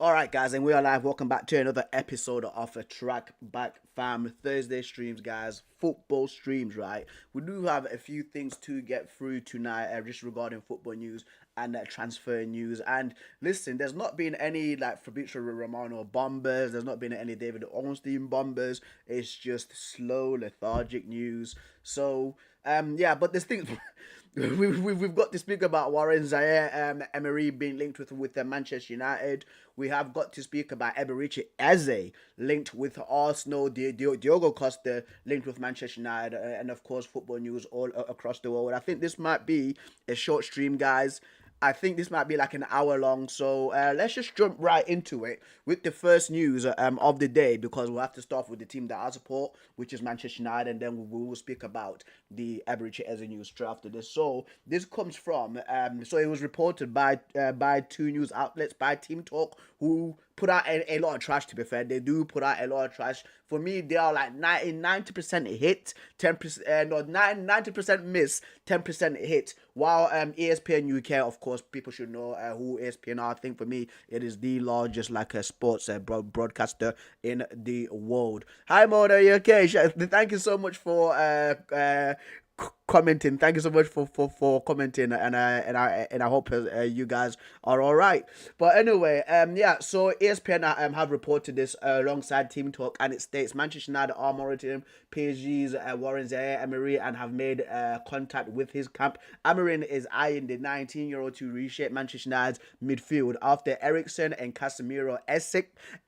All right, guys, and we are live. Welcome back to another episode of a Track Back Fam Thursday streams, guys. Football streams, right? We do have a few things to get through tonight, just regarding football news and transfer news. And listen, there's not been any like Fabrizio Romano bombers. There's not been any David Ornstein bombers. It's just slow, lethargic news. So, yeah, but this thing. We've got to speak about Warren Zaire-Emery being linked with Manchester United. We have got to speak about Eberici Eze linked with Arsenal, Diogo Costa linked with Manchester United, and of course football news all across the world. I think this might be a short stream, guys. I think this might be like an hour long, so let's just jump right into it with the first news of the day, because we'll have to start with the team that I support, which is Manchester United, and then we will speak about the Eberici Eze news straight after this. So this comes from so it was reported by two news outlets, by Team Talk, who put out a lot of trash. To be fair, they do put out a lot of trash. For me, they are like 90% hit, 10% no 90% miss, 10% hit. While ESPN UK, of course, people should know who ESPN are. I think for me, it is the largest like a sports broadcaster in the world. Hi Mona, you okay? Thank you so much for commenting. Thank you so much for commenting, and I hope you guys are all right. But anyway, yeah. So ESPN have reported this alongside Team Talk, and it states Manchester United are monitoring PSG's Warren Zaire-Emery and have made contact with his camp. Amarin is eyeing the 19-year-old to reshape Manchester United's midfield after Eriksen and Casemiro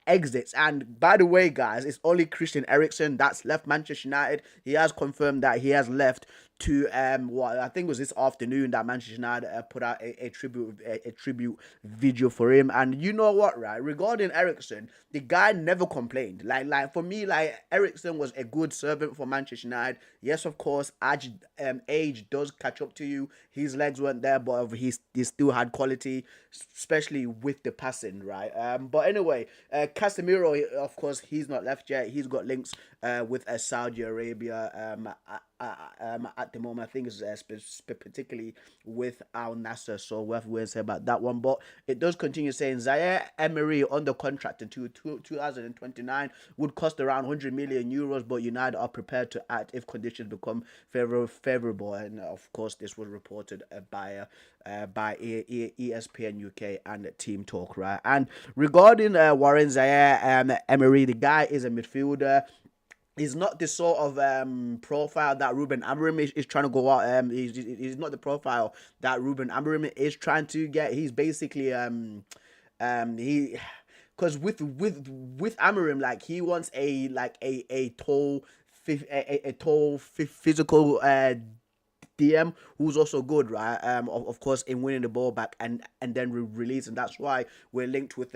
exits. And by the way, guys, it's only Christian Eriksen that's left Manchester United. He has confirmed that he has left to what I think was this afternoon that Manchester United put out a tribute video for him. And you know what, right? Regarding Eriksen, the guy never complained. Like for me, like Eriksen was a good servant for Manchester United. Yes, of course, age does catch up to you. His legs weren't there, but he still had quality, especially with the passing, right? But anyway, Casemiro, of course, he's not left yet. He's got links with Saudi Arabia at the moment. I think it's particularly with Al Nasser, so we'll have to say about that one. But it does continue saying Zaire Emery under contract until 2029 would cost around 100 million euros, but United are prepared to act if conditions become favorable. And of course, this was reported by ESPN UK and Team Talk, right? And regarding Warren Zaire Emery, the guy is a midfielder. He's not the sort of profile that Ruben Amorim is trying to go out. He's not the profile that Ruben Amorim is trying to get. He's basically he because with Amorim, like he wants a tall physical DM who's also good, right? Of course, in winning the ball back and then release, and that's why we're linked with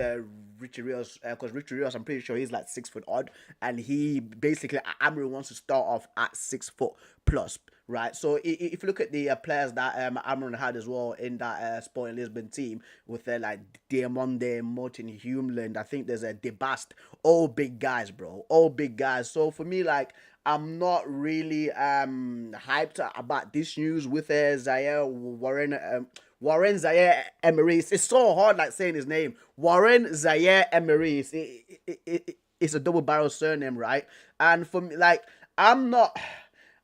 Richie Rios, because Richie Rios, I'm pretty sure he's like 6 foot odd, and he basically Amory wants to start off at 6 foot plus, right? So if you look at the players that Amory had as well in that Sporting Lisbon team with like Diamonde, Martin Humeland, I think there's a Debast, all big guys, bro, all big guys. So for me, like, I'm not really hyped about this news with Warren Zaire Emery. It's so hard like saying his name. Warren Zaire Emery. It's a double barrel surname, right? And for me, like, I'm not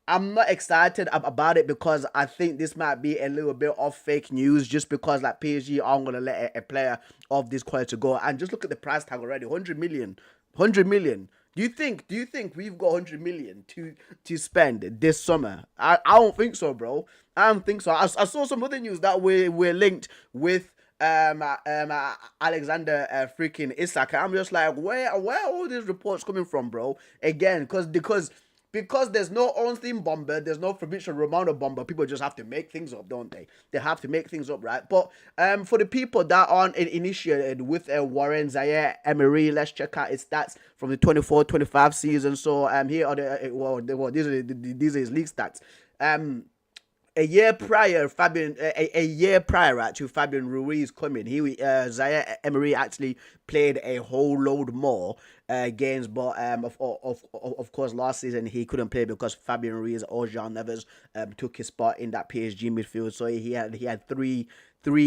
excited about it, because I think this might be a little bit of fake news, just because like PSG aren't gonna let a player of this quality go. And just look at the price tag already, 100 million. 100 million. Do you think we've got 100 million to spend this summer? I don't think so, bro. I don't think so. I saw some other news that we're linked with Alexander freaking Isak. I'm just like, where are all these reports coming from, bro? Again, because there's no Ornstein bomber, there's no Fabrizio Romano bomber. People just have to make things up, don't they? They have to make things up, right? But for the people that aren't initiated with Warren Zaire Emery, let's check out his stats from the 24-25 season. So here are these are his league stats. A year prior, a year prior to Fabian Ruiz coming, Zaire Emery actually played a whole load more games, but of course last season he couldn't play because Fabian Ruiz or Jean Neves took his spot in that PSG midfield. So he had three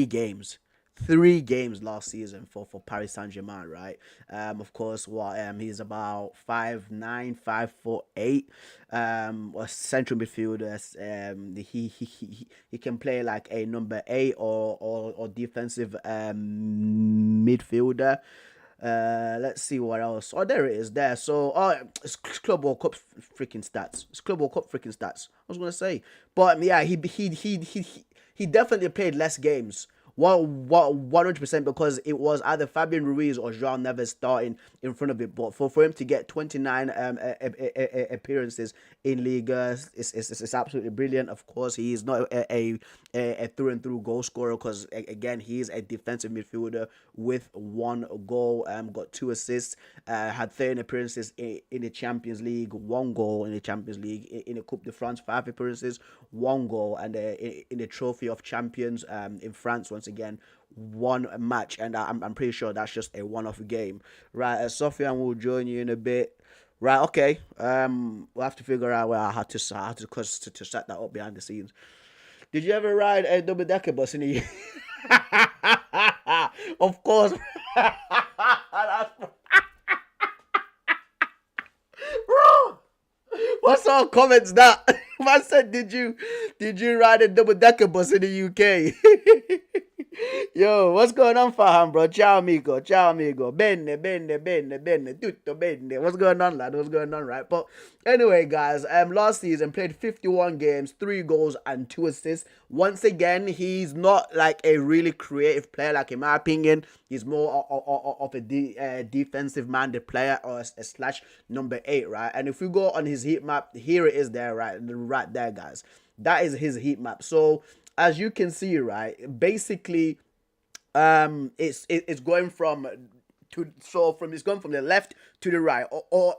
games. three games last season for Paris Saint-Germain, right? Of course, what he's about 5'9", 5'8", a central midfielder. He can play like a number 8 or defensive midfielder. Let's see what else. Oh, there it is. There. So, oh, it's Club World Cup freaking stats. It's Club World Cup freaking stats. I was gonna say, but yeah, he definitely played less games. What 100%, because it was either Fabian Ruiz or João Neves starting in front of it. But for him to get 29 appearances in Liga, it's absolutely brilliant. Of course, he is not a through and through goal scorer, because again, he is a defensive midfielder with one goal, got 2 assists, had 13 appearances in the Champions League, 1 goal in the Champions League, in the Coupe de France, 5 appearances, 1 goal, and in the Trophy of Champions in France, once again, 1 match, and I'm pretty sure that's just a one-off game, right? Sofian will join you in a bit. Right, okay. We'll have to figure out where I had to set that up behind the scenes. Did you ever ride a double decker bus in the Of course. Bro, what sort of comments that? Man said, did you ride a double decker bus in the UK? Yo, what's going on, Faham, bro? Ciao, amigo. Ciao, amigo. Bene. Tutto bene. What's going on, lad? What's going on, right? But anyway, guys, last season played 51 games, 3 goals and 2 assists. Once again, he's not like a really creative player. Like, in my opinion, he's more of a defensive-minded player, or a slash number 8, right? And if we go on his heat map, here it is there, right there, guys. That is his heat map. So, as you can see, right, basically, it's going from it's going from the left to the right, or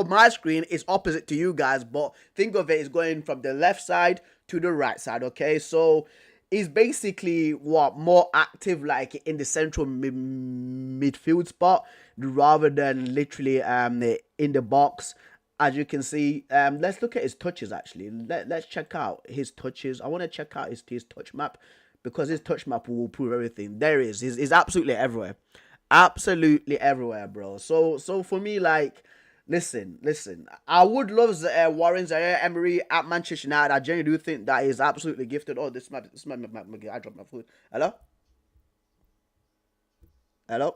my screen is opposite to you guys, but think of it as going from the left side to the right side. Okay, so he's basically more active, like in the central midfield spot, rather than literally in the box. As you can see, let's look at his touches, actually. Let's check out his touches. I want to check out his touch map, because his touch map will prove everything. There he is. He's absolutely everywhere. Absolutely everywhere, bro. So for me, like, listen. I would love Warren Zaire-Emery at Manchester United. I genuinely do think that he's absolutely gifted. Oh, this is my I dropped my food. Hello? Hello?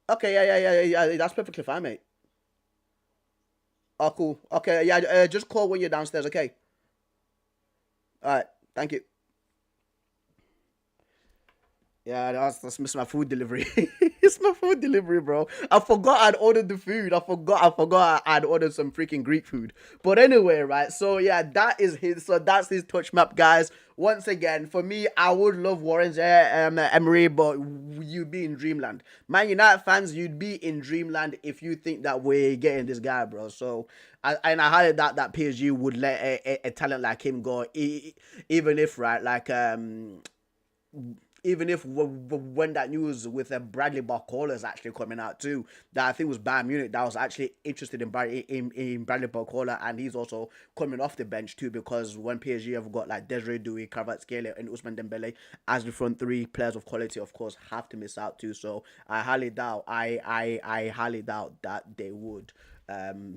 Okay, yeah. That's perfectly fine, mate. Oh, cool. Okay, yeah. Just call when you're downstairs. Okay. All right. Thank you. Yeah, that's missing my food delivery. It's my food delivery, bro. I forgot I'd ordered the food. I forgot I'd ordered some freaking Greek food. But anyway, right? So yeah, that's his touch map, guys. Once again, for me, I would love Warren's Emery, but you'd be in dreamland. Man United fans, you'd be in dreamland if you think that we're getting this guy, bro. So, I highly doubt that PSG would let a talent like him go, even if, right, like, even if when that news with Bradley Barcola is actually coming out too, that I think was Bayern Munich that was actually interested in Bradley Barcola, and he's also coming off the bench too, because when PSG have got like Desiree Doué, Kvaratskhelia, and Ousmane Dembele as the front three, players of quality, of course, have to miss out too. So I highly doubt, I highly doubt that they would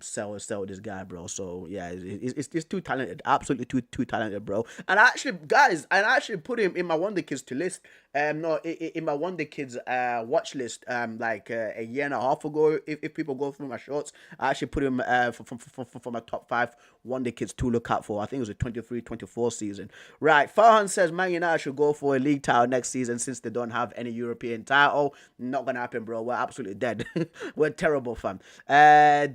sell this guy, bro. So yeah, it's too talented, absolutely too talented, bro. And actually, guys, I actually put him in my Wonder Kids to list, no, in my Wonder Kids watch list, like a year and a half ago. If people go through my shorts, I actually put him for my top 5 Wonder Kids to look out for. I think it was a 23-24 season. Right, Farhan says Man United should go for a league title next season since they don't have any European title. Not gonna happen, bro. We're absolutely dead. We're terrible, fam.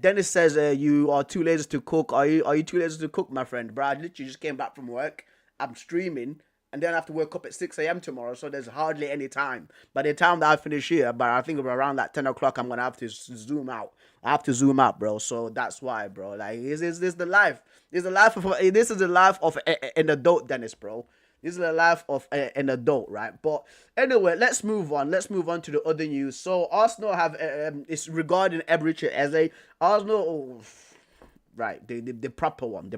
Dennis says you are too lazy to cook. Are you too lazy to cook, my friend? Bro, I literally just came back from work. I'm streaming, and then I have to wake up at 6 a.m. tomorrow, so there's hardly any time. By the time that I finish here, but I think around that 10 o'clock, I'm going to have to zoom out. I have to zoom out, bro. So that's why, bro. Like, this is the life. This is the life of an adult, Dennis, bro. This is the life of an adult, right? But anyway, let's move on. Let's move on to the other news. So Arsenal have, it's regarding Eberechi Eze. Arsenal... right? The proper one,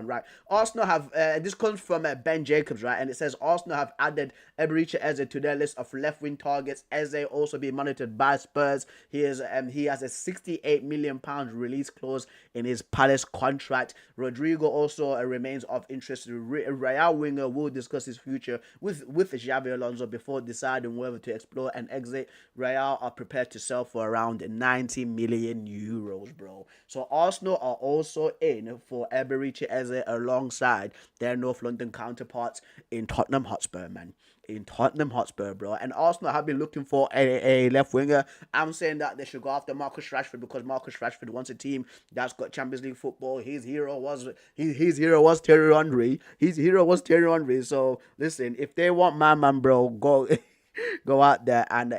right? Arsenal have this comes from Ben Jacobs, right? And it says Arsenal have added Eberechi Eze to their list of left wing targets. Eze also being monitored by Spurs. He has a 68 million pound release clause in his Palace contract. Rodrigo also remains of interest. Real winger will discuss his future with Xavi Alonso before deciding whether to explore an exit. Real are prepared to sell for around 90 million euros, bro. So Arsenal are also in for Eberechi Eze alongside their North London counterparts in Tottenham Hotspur, man. In Tottenham Hotspur, bro. And Arsenal have been looking for a left winger. I'm saying that they should go after Marcus Rashford because Marcus Rashford wants a team that's got Champions League football. His hero was Thierry Henry. His hero was Thierry Henry. So listen, if they want my man, bro, go go out there and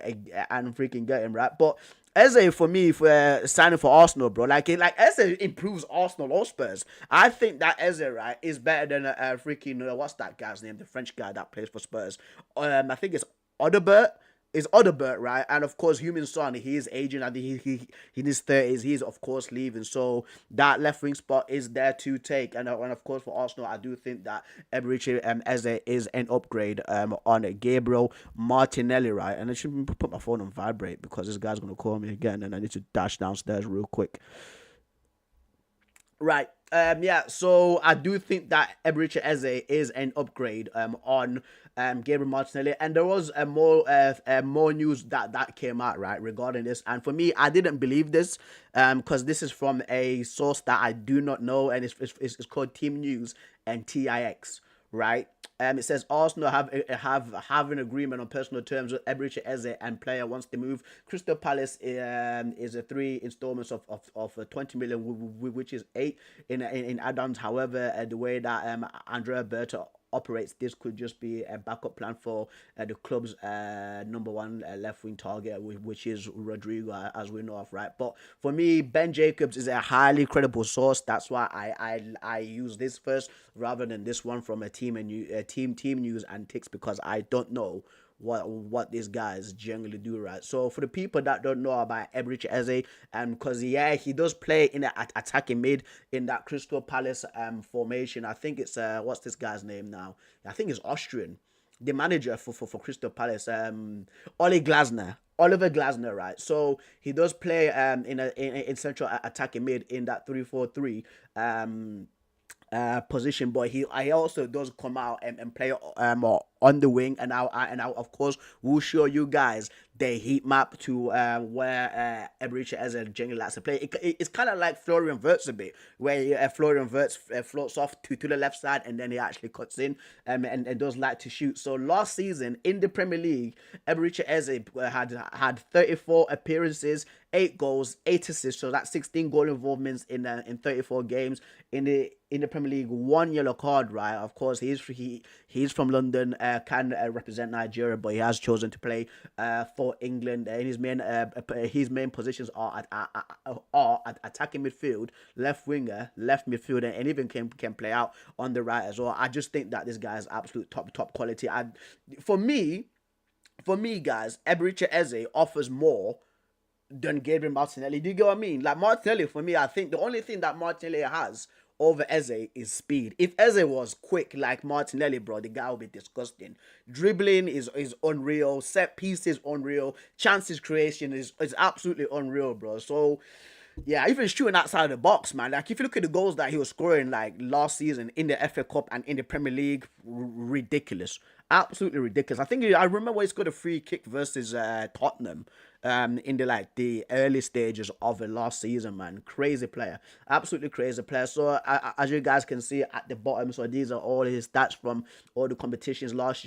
freaking get him, right? But Eze, for me, for signing for Arsenal, bro, like Eze improves Arsenal or Spurs. I think that Eze, right, is better than a freaking what's that guy's name? The French guy that plays for Spurs. I think it's Odebert. Is Odebert, right? And of course, Human Son, he is aging. I think he in his 30s. He's of course leaving. So that left wing spot is there to take. And of course for Arsenal, I do think that Eberechi Eze is an upgrade on Gabriel Martinelli, right? And I should put my phone on vibrate because this guy's gonna call me again, and I need to dash downstairs real quick. Right. Yeah, so I do think that Eberechi Eze is an upgrade on Gabriel Martinelli, and there was more news that came out, right, regarding this. And for me, I didn't believe this because this is from a source that I do not know, and it's called Team News and TIX, right? It says Arsenal have an agreement on personal terms with Eberechi Eze, and player wants to move. Crystal Palace is a 3 installments of 20 million, which is 8 in add-ons. However, the way that Andrea Berta operates, this could just be a backup plan for the club's number one left wing target, which is Rodrigo, as we know of, right? But for me, Ben Jacobs is a highly credible source. That's why I use this first rather than this one from a team news and ticks, because I don't know what these guys generally do, right? So for the people that don't know about Eberechi Eze, because he does play in the attacking mid in that Crystal Palace formation. I think it's what's this guy's name now? I think it's Austrian, the manager for Crystal Palace, Oliver Glasner, right? So he does play in central attacking mid in that 3-4-3 position, but he also does come out and play on the wing, and I of course will show you guys the heat map to where Eberechi Eze generally likes to play. It's kind of like Florian Wirtz a bit, where Florian Wirtz floats off to the left side and then he actually cuts in and does like to shoot. So last season in the Premier League, Eberechi Eze had 34 appearances, 8 goals, 8 assists, so that's 16 goal involvements in 34 games in the Premier League. 1 yellow card, right? Of course, he's from London, can represent Nigeria, but he has chosen to play for England. And his main positions are at attacking midfield, left winger, left midfielder, and even can play out on the right as well. I just think that this guy is absolute top quality. For me, guys, Eberechi Eze offers more than Gabriel Martinelli. Do you get what I mean? Like Martinelli, for me, I think the only thing that Martinelli has over Eze is speed. If Eze was quick like Martinelli, bro, the guy would be disgusting. Dribbling is unreal. Set pieces unreal. Chances creation is absolutely unreal, bro. So yeah, even shooting outside the box, man. Like if you look at the goals that he was scoring like last season in the FA Cup and in the Premier League, ridiculous. Absolutely ridiculous. I remember he scored a free kick versus Tottenham in the early stages of the last season, man. Crazy player. Absolutely crazy player. So as you guys can see at the bottom, so these are all his stats from all the competitions last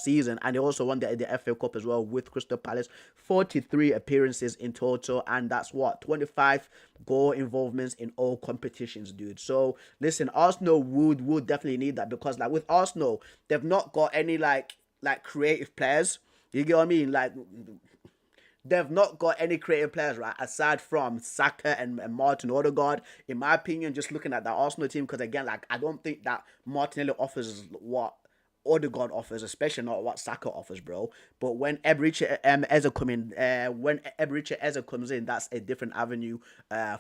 season, and he also won the FA Cup as well with Crystal Palace. 43 appearances in total, and that's what, 25 goal involvements in all competitions, dude. So listen, Arsenal would definitely need that, because like with Arsenal, they've not got any like creative players. You get what I mean? Like they've not got any creative players, right, aside from Saka and Martin Odegaard. In my opinion, just looking at that Arsenal team, because again, like I don't think that Martinelli offers what Odegaard offers, especially not what Saka offers, bro. But when Eberechi Eze comes in, that's a different avenue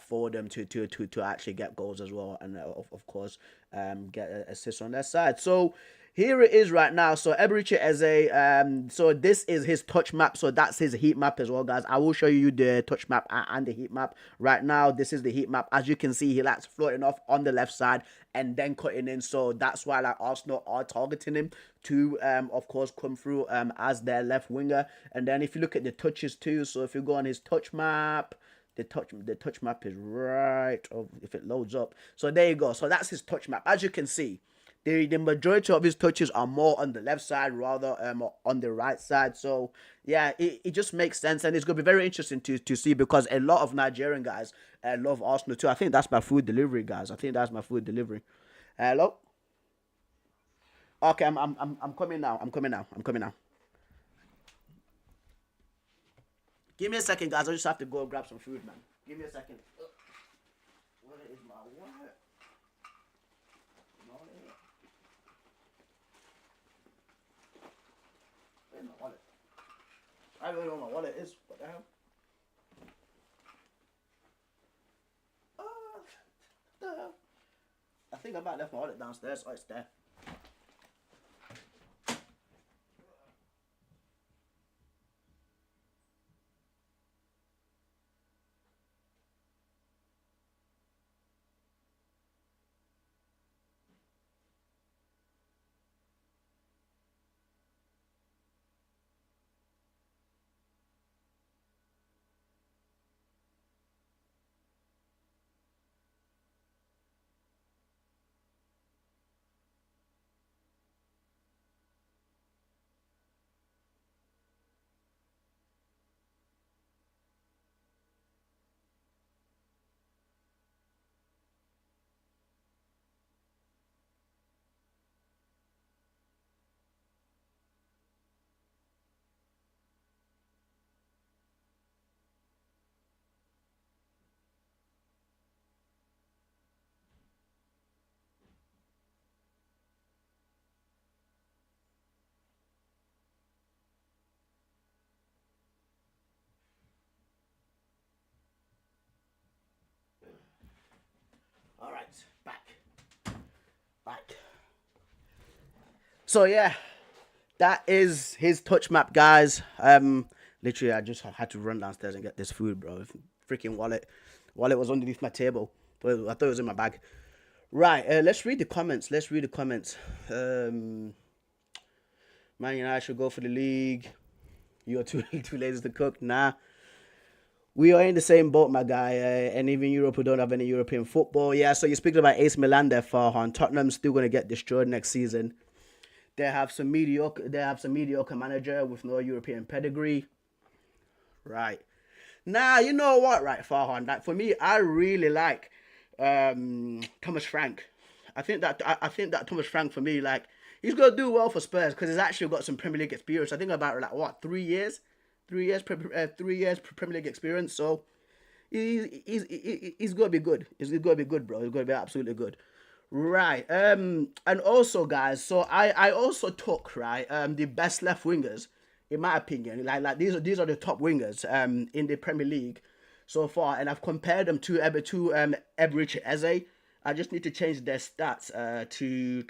for them to actually get goals as well, and of course get assists on their side. So here it is right now. So Eberechi Eze, so this is his touch map. So that's his heat map as well, guys. I will show you the touch map and the heat map right now. This is the heat map. As you can see, he likes floating off on the left side and then cutting in. So that's why like Arsenal are targeting him to, of course, come through as their left winger. And then if you look at the touches too, so if you go on his touch map, the touch map is right. Oh, if it loads up, so there you go. So that's his touch map. As you can see, the majority of his touches are more on the left side rather on the right side. So yeah, it just makes sense, and it's gonna be very interesting to see, because a lot of Nigerian guys love Arsenal too. I think that's my food delivery, guys. I think that's my food delivery. Hello. Okay, I'm coming now. I'm coming now. I'm coming now. Give me a second, guys. I just have to go grab some food, man. Give me a second. Where is my wallet? Where's my wallet? I don't know where my wallet is. What the hell? What the hell? I think I might have left my wallet downstairs. Oh, it's there. All right, back. So yeah, that is his touch map, guys. Literally, I just had to run downstairs and get this food, bro. Freaking wallet was underneath my table. I thought it was in my bag. Right, let's read the comments. Man United should go for the league. You're too lazy to cook. Nah. We are in the same boat, my guy, and even Europe, we don't have any European football. Yeah, so you're speaking about AC Milan there, Farhan. Tottenham's still going to get destroyed next season. They have some mediocre manager with no European pedigree. Right. Now, you know what, right, Farhan? Like, for me, I really like Thomas Frank. I think that Thomas Frank, for me, like, he's gonna do well for Spurs because he's actually got some Premier League experience. I think about like what 3 years, 3 years Premier League experience. So he's gonna be good. He's gonna be good, bro. He's gonna be absolutely good. Right. And also, guys, so I also took right the best left wingers in my opinion. Like these are the top wingers in the Premier League so far, and I've compared them to Eberechi Eze. I just need to change their stats to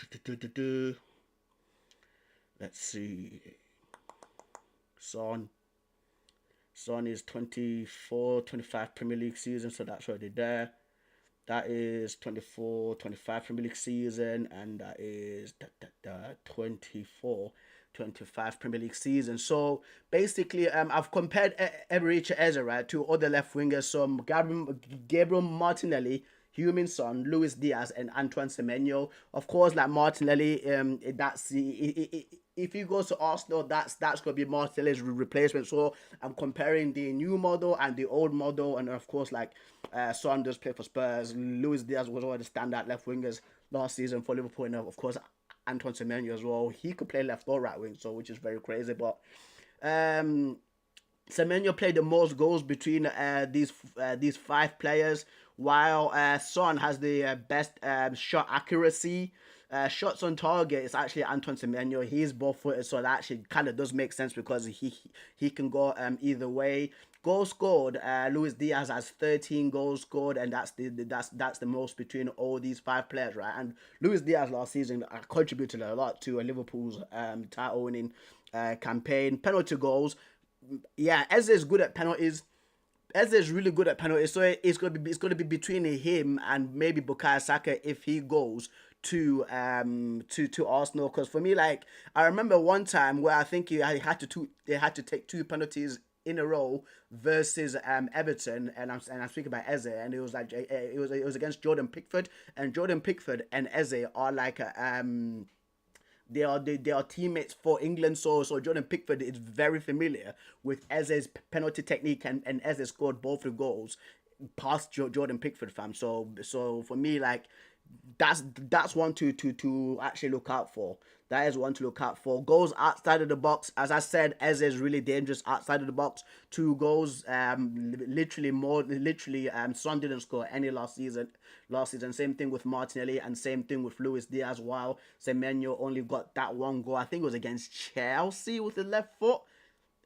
let's see. Son. Son is 24, 25 Premier League season, so that's already there. That is 24, 25 Premier League season, and that is 24, 25 Premier League season. So basically, I've compared Eberechi Eze, right, to other left wingers, some Gabriel Martinelli, Heung-min Son, Luis Diaz, and Antoine Semenyo. Of course, like Martinelli, if he goes to Arsenal, that's gonna be Martinelli's replacement. So I'm comparing the new model and the old model, and of course, like Son does play for Spurs. Luis Diaz was one of the standout left wingers last season for Liverpool, and of course Antoine Semenyo as well. He could play left or right wing, so which is very crazy. But Semenyo played the most goals between these five players, while Son has the best shot accuracy. Shots on target, it's actually Antoine Semenyo. He's both footed, so that actually kind of does make sense because he can go either way. Goals scored, Luis Diaz has 13 goals scored, and that's the most between all these five players, right? And Luis Diaz last season contributed a lot to Liverpool's title winning campaign. Penalty goals, yeah, Eze is good at penalties. Eze is really good at penalties, so it's gonna be between him and maybe Bukayo Saka if he goes to Arsenal. Because for me, like, I remember one time where I think he had to take two penalties in a row versus Everton, and I'm speaking about Eze, and it was like it was against Jordan Pickford, and Jordan Pickford and Eze are like they are teammates for England, so Jordan Pickford is very familiar with Eze's penalty technique, and Eze scored both the goals past Jordan Pickford, fam. So for me, like, that's one to actually look out for. That is one to look out for. Goals outside of the box, as I said, Eze is really dangerous outside of the box. Two goals, literally. Son didn't score any last season. Same thing with Martinelli, and same thing with Luis Diaz. While Semenyo only got that one goal, I think it was against Chelsea with the left foot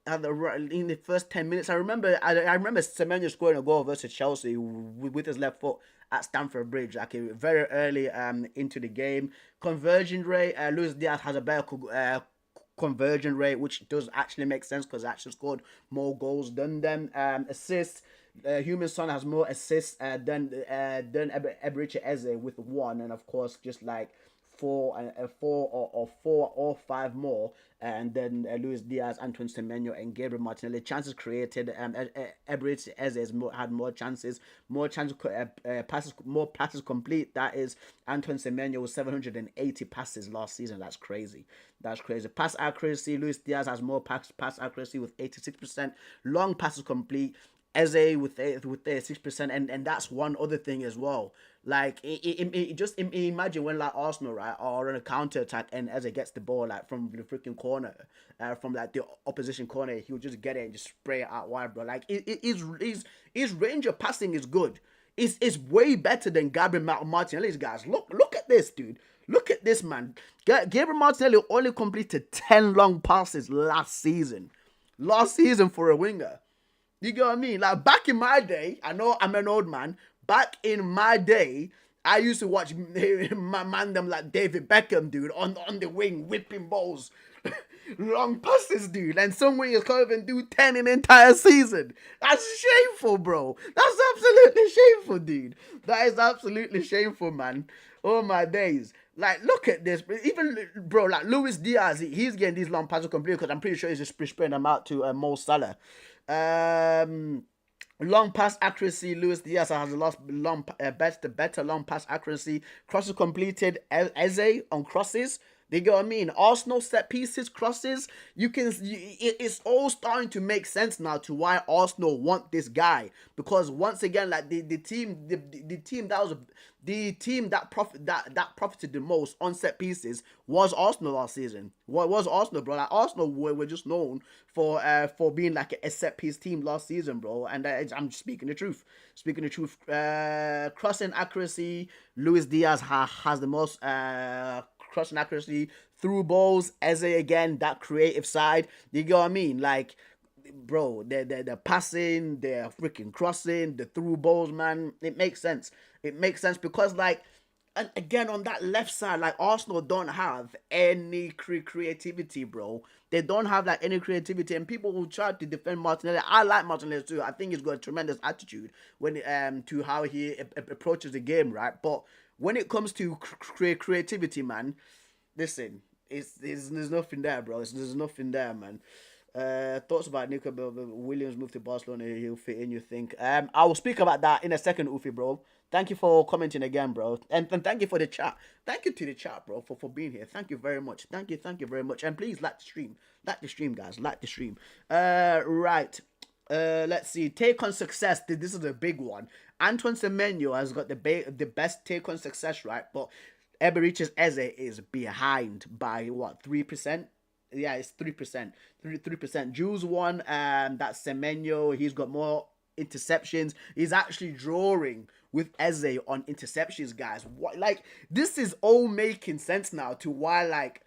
in the first 10 minutes. I remember Semenyo scoring a goal versus Chelsea with his left foot at Stamford Bridge, like very early into the game. Conversion rate, Luis Diaz has a better conversion rate, which does actually make sense because he actually scored more goals than them. Assists, Human Son has more assists than Eberechi Eze with one, and of course just like four or five more, and then Luis Diaz, Antoine Semenyo, and Gabriel Martinelli. Chances created, Eberechi Eze has had more chances, more passes complete. That is Antoine Semenyo with 780 passes last season. That's crazy. Pass accuracy, Luis Diaz has more pass accuracy with 86%. Long passes complete, Eze with 6%, and that's one other thing as well. Like, just imagine when, like, Arsenal, right, are on a counter attack and Eze gets the ball, like, from the freaking corner, from like the opposition corner, he'll just get it and just spray it out wide, bro. Like, his range of passing is good. It's way better than Gabriel Martinelli's, guys. Look at this, dude. Look at this, man. Gabriel Martinelli only completed 10 long passes last season for a winger. You get what I mean? Like, back in my day, I know I'm an old man. Back in my day, I used to watch my man them like David Beckham, dude, on the wing, whipping balls. Long passes, dude. And some wingers can't even do 10 in an entire season. That's shameful, bro. That's absolutely shameful, dude. That is absolutely shameful, man. Oh, my days. Like, look at this. Even, bro, like, Luis Diaz, he's getting these long passes completed because I'm pretty sure he's just spraying them out to Mo Salah. Long pass accuracy, Luis Diaz has better long pass accuracy. Crosses completed, Eze on crosses. They get what I mean? Arsenal set pieces, crosses. It's all starting to make sense now to why Arsenal want this guy, because once again, like, the team that profited the most on set pieces was Arsenal last season. What was Arsenal, bro? Like, Arsenal were just known for being like a set piece team last season, bro. And I'm just speaking the truth. Crossing accuracy, Luis Diaz has the most crossing accuracy. Through balls, Eze again, that creative side. You get what I mean? Like, bro, the passing, the freaking crossing, the through balls, man. It makes sense. Because, like, and again, on that left side, like, Arsenal don't have any creativity, bro. They don't have, like, any creativity, and people will try to defend Martinelli. I like Martinelli too. I think he's got a tremendous attitude when to how he approaches the game, right? But when it comes to creativity, man, listen, there's nothing there, bro. There's nothing there, man. Thoughts about Nico Williams move to Barcelona? He'll fit in, you think? I will speak about that in a second, Ufi, bro. Thank you for commenting again, bro. And thank you for the chat. Thank you to the chat, bro, for being here. Thank you very much. Thank you very much. And please like the stream. Like the stream, guys. Like the stream. Right. Let's see. Take on success. This is a big one. Antoine Semenyo has got the best take on success, right? But Eberechi's Eze is behind by what, 3%? Yeah, it's 3%. 3%. Jules won. That's Semenyo. He's got more interceptions. He's actually drawing with Eze on interceptions, guys. What, like, this is all making sense now to why, like,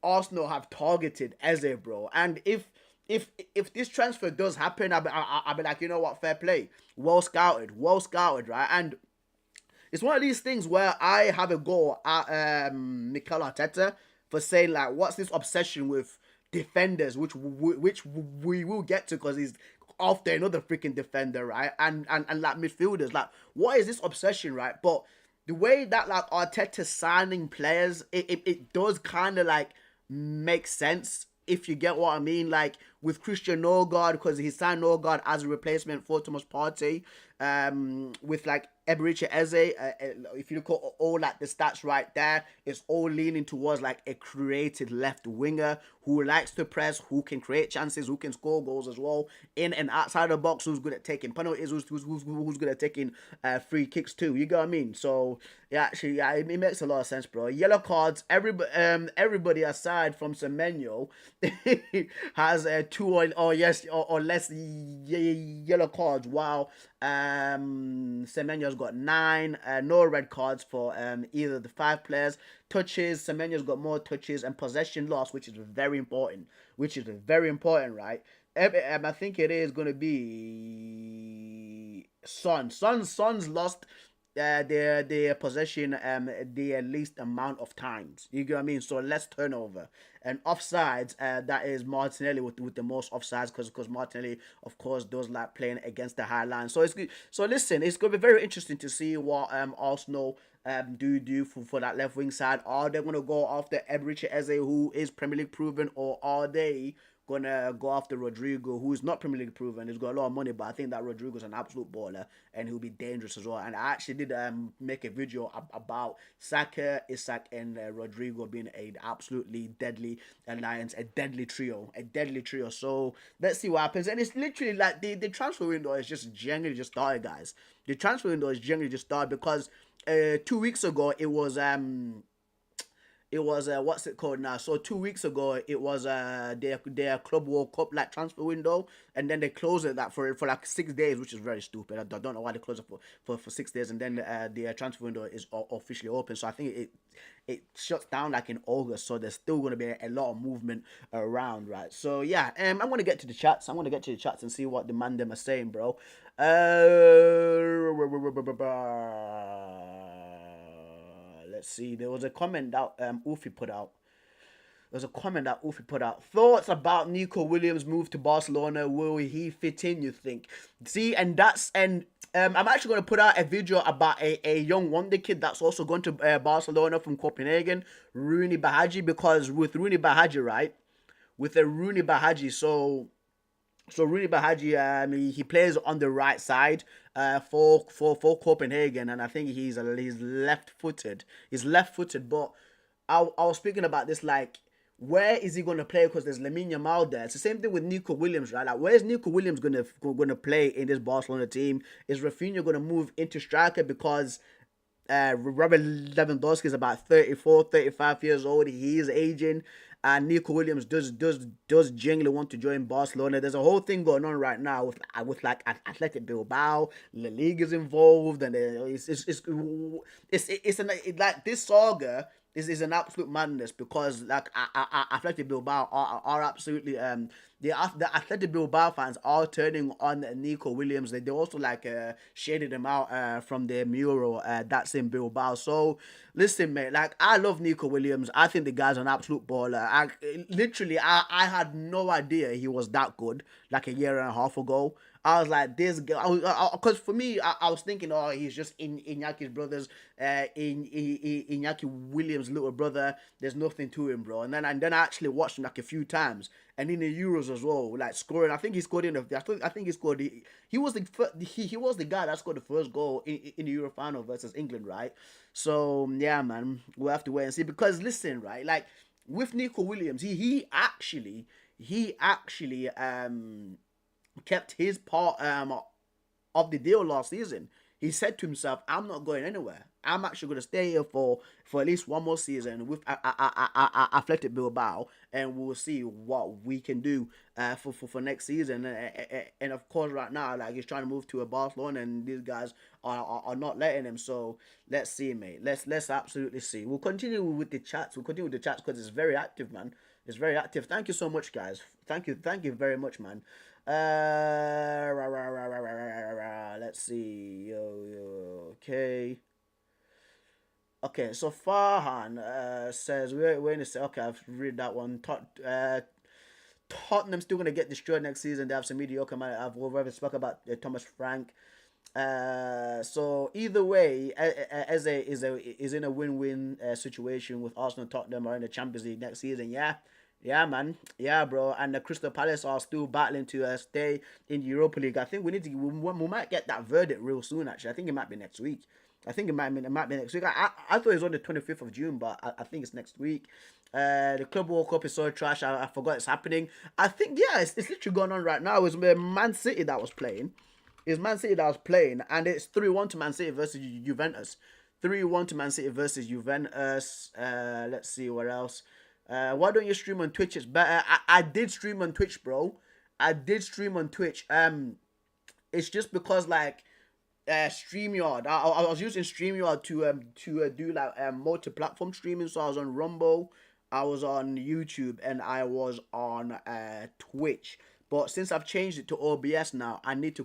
Arsenal have targeted Eze, bro. And if this transfer does happen, I'll be like, you know what, fair play. Well scouted, right? And it's one of these things where I have a go at Mikel Arteta for saying, like, what's this obsession with defenders, which we will get to because he's after another freaking defender, right? And like midfielders, like, what is this obsession, right? But the way that, like, Arteta signing players, it does kind of like make sense, if you get what I mean. Like with Christian Norgard, because he signed Norgard as a replacement for Thomas Partey. With like Eberechi Eze, if you look at all like the stats right there, it's all leaning towards like a creative left winger who likes to press, who can create chances, who can score goals as well in and outside the box, who's good at taking penalties, who's good at taking free kicks too. You get what I mean? So yeah, actually, yeah, it makes a lot of sense, bro. Yellow cards, everybody aside from Semenyo has two or less yellow cards. Wow. Semenyo's got 9, no red cards for either the 5 players. Touches, Semenyo's got more touches, and possession loss, which is very important. Right? I think it is going to be Son's lost their possession the least amount of times. You get what I mean? So less turnover. And offsides, that is Martinelli with the most offsides, because Martinelli, of course, does like playing against the high line. So it's good. So listen, it's going to be very interesting to see what Arsenal do for that left wing side. Are they going to go after Eberechi Eze, who is Premier League proven, or are they gonna go after Rodrigo, who is not Premier League proven? He's got a lot of money, but I think that Rodrigo's an absolute baller and he'll be dangerous as well. And I actually did make a video about Saka, Isak, and Rodrigo being an absolutely deadly alliance, a deadly trio. So let's see what happens. And it's literally like the transfer window is just generally just started, guys. The transfer window is generally just started because 2 weeks ago it was what's it called now? So 2 weeks ago it was their Club World Cup like transfer window, and then they closed it that for like 6 days, which is very stupid. I don't know why they closed it for 6 days, and then the transfer window is officially open. So I think it shuts down like in August. So there's still going to be a lot of movement around, right? So yeah, I'm gonna get to the chats. And see what the man them are saying, bro. Let's see. There was a comment that Ufi put out. Thoughts about Nico Williams' move to Barcelona? Will he fit in, you think? See, I'm actually going to put out a video about a young wonder kid that's also going to Barcelona from Copenhagen, Rooney Bahaji, because with Rooney Bahaji, right? So Rooney Bahaji, he plays on the right side for Copenhagen, and I think he's left-footed. But I was speaking about this, like, where is he going to play? Because there's Lamine Yamal there. It's the same thing with Nico Williams, right? Like, where's Nico Williams going to play in this Barcelona team? Is Rafinha going to move into striker because Robert Lewandowski is about 34, 35 years old. He is aging. And Nico Williams does genuinely want to join Barcelona. There's a whole thing going on right now with like Athletic Bilbao. La Liga's involved, and it's like this saga is an absolute madness, because like Athletic Bilbao are absolutely the Athletic Bilbao fans are turning on Nico Williams. They also like shaded him out from their mural that's in Bilbao. So listen, mate, like, I love Nico Williams. I think the guy's an absolute baller. I had no idea he was that good like a year and a half ago. I was like, this guy, because for me, I was thinking, oh, he's just Inyaki's brother's, Iñaki Williams' little brother. There's nothing to him, bro. And then I actually watched him like a few times, and in the Euros as well, like scoring. I think he scored I think he scored. He was the guy that scored the first goal in the Euro final versus England, right? So yeah, man, we'll have to wait and see. Because listen, right, like with Nico Williams, he actually kept his part of the deal last season. He said to himself, I'm not going anywhere. I'm actually gonna stay here for at least one more season with Athletic Bilbao, and we'll see what we can do for next season. And of course, right now, like he's trying to move to a Barcelona, and these guys are not letting him. So let's see, mate. Let's absolutely see. We'll continue with the chats. We'll continue with the chats because it's very active, man. It's very active. Thank you so much, guys. Thank you very much, man. Let's see. Okay. Okay, so Farhan says we're in the okay. I've read that one. Tottenham still gonna get destroyed next season. They have some mediocre man. I've already spoke about Thomas Frank. So either way, is in a win-win situation with Arsenal, Tottenham are in the Champions League next season. Yeah, yeah, man, yeah, bro. And the Crystal Palace are still battling to stay in the Europa League. I think we might get that verdict real soon. Actually, I think it might be next week. I think it might be next week. I thought it was on the 25th of June, but I think it's next week. The Club World Cup is so trash. I forgot it's happening. I think yeah, it's literally going on right now. It was Man City that was playing. It's Man City that was playing, and it's 3-1 to Man City versus Juventus. 3-1 to Man City versus Juventus. Let's see what else. Why don't you stream on Twitch? It's better. I did stream on Twitch, bro. I did stream on Twitch. It's just because like StreamYard. I was using StreamYard to do like multi-platform streaming. So I was on Rumble, I was on YouTube, and I was on Twitch. But since I've changed it to OBS now, I need to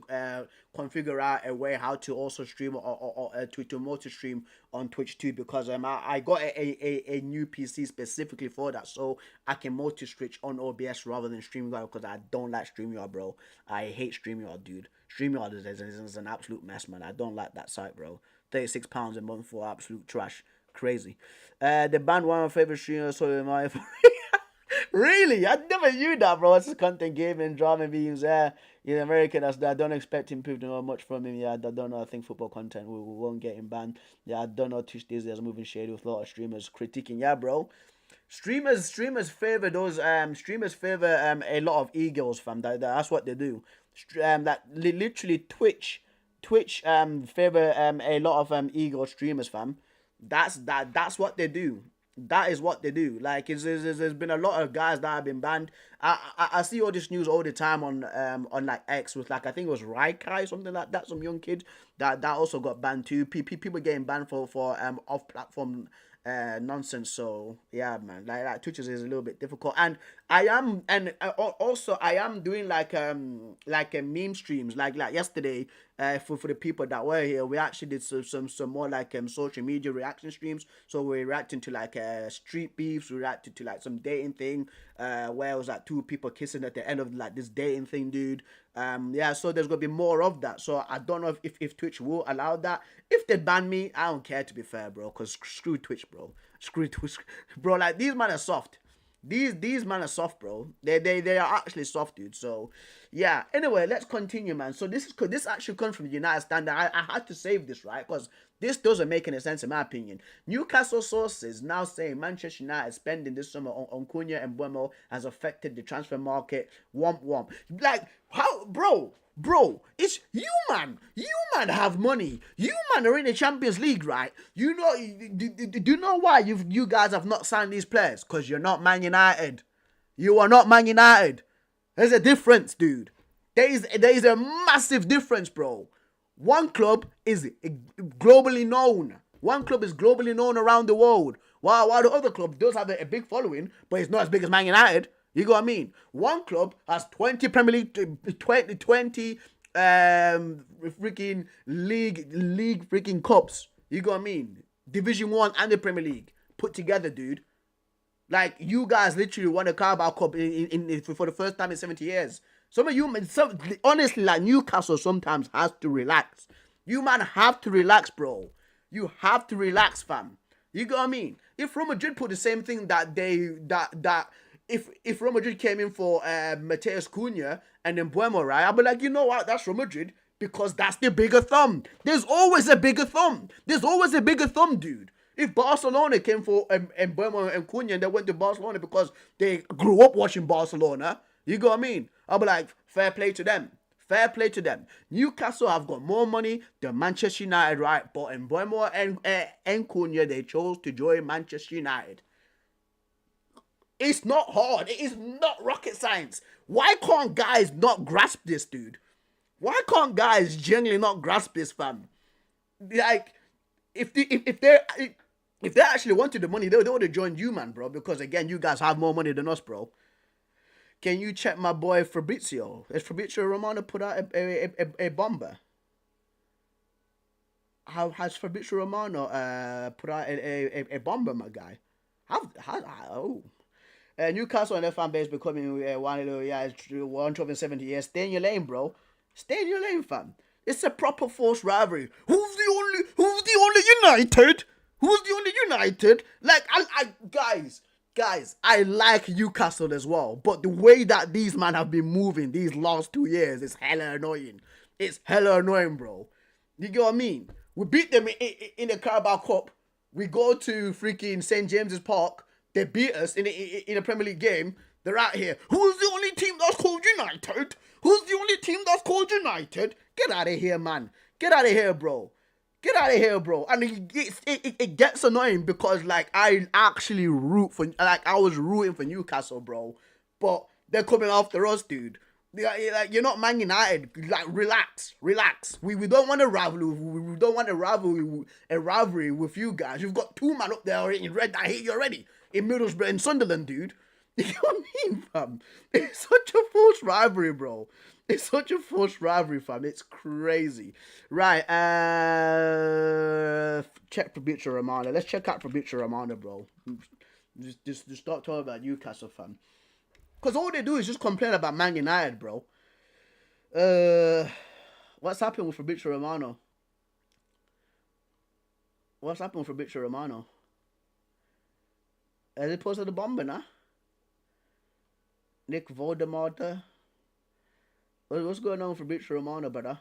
configure out a way how to also stream or to multi-stream on Twitch too, because I got a new PC specifically for that, so I can multi-switch on OBS rather than StreamYard, because I don't like StreamYard, bro. I hate StreamYard, dude. StreamYard is an absolute mess, man. I don't like that site, bro. £36 a month for absolute trash. Crazy. The band one of my favorite streamers, so am I. Really? I never knew that, bro. It's content gaming, drama beams. In America, I don't expect him to know much from him. Yeah, I don't know. I think football content we won't get him banned. Yeah, I don't know. Twitch these days moving shady with a lot of streamers critiquing. Yeah, bro. Streamers favor those. Streamers favor a lot of egos, fam. That's what they do. Literally Twitch favor a lot of ego streamers, fam. That's what they do. That is what they do. Like, there's been a lot of guys that have been banned. I see all this news all the time on like X with like, I think it was Raikai, something like that, some young kid that also got banned too. People getting banned for off platform nonsense. So yeah, man, like Twitch is a little bit difficult, and I am doing like a meme streams like yesterday. For the people that were here, we actually did some more like social media reaction streams. So we're reacting to like street beefs, we reacted to like some dating thing, where it was like two people kissing at the end of like this dating thing, dude. Yeah, so there's gonna be more of that. So I don't know if Twitch will allow that. If they ban me, I don't care, to be fair, bro, because screw Twitch, bro. Screw Twitch, bro. Like, these men are soft. These men are soft, bro. They are actually soft, dude. So yeah. Anyway, let's continue, man. So this actually comes from the United Standard. I had to save this, right? Because this doesn't make any sense in my opinion. Newcastle sources now saying Manchester United spending this summer on Cunha and Buemo has affected the transfer market. Womp womp. Like, how, bro? Bro, it's you, man. You, man, have money. You, man, are in the Champions League, right? You know, do you know why you guys have not signed these players? Because you're not Man United. You are not Man United. There's a difference, dude. There is a massive difference, bro. One club is globally known. One club is globally known around the world. While the other club does have a big following, but it's not as big as Man United. You know what I mean? One club has 20 Premier League, 20 freaking league freaking cups. You know what I mean? Division 1 and the Premier League put together, dude. Like, you guys literally won a Carabao Cup for the first time in 70 years. Honestly, like, Newcastle sometimes has to relax. You, man, have to relax, bro. You have to relax, fam. You know what I mean? If Real Madrid put the same thing if Real Madrid came in for Mateus Cunha and then Buemo, right, I'll be like, you know what, that's Real Madrid, because that's the bigger thumb. There's always a bigger thumb. There's always a bigger thumb, dude. If Barcelona came for Buemo and Cunha and they went to Barcelona because they grew up watching Barcelona, you know what I mean? I'll be like, fair play to them. Fair play to them. Newcastle have got more money than Manchester United, right? But in Bournemouth and Cunha, they chose to join Manchester United. It's not hard. It is not rocket science. Why can't guys not grasp this, dude? Why can't guys genuinely not grasp this, fam? Like, if they actually wanted the money, they would have joined you, man, bro. Because again, you guys have more money than us, bro. Can you check my boy Fabrizio? Has Fabrizio Romano put out a bomber? How has Fabrizio Romano put out a bomber, my guy? Oh. Newcastle and their fan base becoming 170 years. Stay in your lane, bro. Stay in your lane, fam. It's a proper forced rivalry. Who's the only United? Who's the only United? Like, guys, I like Newcastle as well, but the way that these men have been moving these last 2 years is hella annoying. It's hella annoying, bro. You get what I mean? We beat them in the Carabao Cup. We go to freaking St. James's Park. They beat us in a Premier League game. They're out here. Who's the only team that's called United? Who's the only team that's called United? Get out of here, man. Get out of here, bro. Get out of here, bro. And it gets annoying because, like, I actually I was rooting for Newcastle, bro. But they're coming after us, dude. Like, you're not Man United. Like, relax. We don't want a rivalry. We don't want a rivalry with you guys. You've got two men up there in red that hate you already. In Middlesbrough and Sunderland, dude. You know what I mean, fam? It's such a forced rivalry, bro. It's such a forced rivalry, fam. It's crazy. Right, check Fabrizio Romano. Let's check out Fabrizio Romano, bro. Just stop talking about Newcastle, fam. Because all they do is just complain about Man United, bro. What's happened with Fabrizio Romano? What's happened with Fabrizio Romano? Has he posted the bomber now? Nick Voldemort. What's going on with Fabrizio Romano, brother?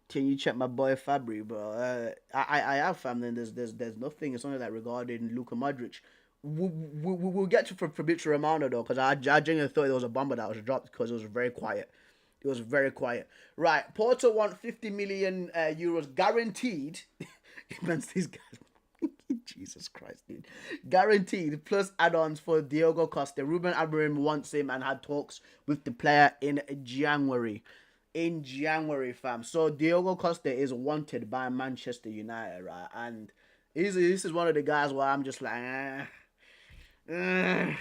Can you check my boy Fabry, bro? I have family. And there's nothing. It's only that regarding Luka Modric. We'll get to Fabrizio Romano though, because I genuinely thought there was a bomber that was dropped because it was very quiet. It was very quiet. Right, Porto want 50 million euros guaranteed. These guys. Jesus Christ, dude. Guaranteed, plus add-ons for Diogo Costa. Ruben Amorim wants him and had talks with the player in January. In January, fam. So Diogo Costa is wanted by Manchester United, right? And this is one of the guys where I'm just like, I'm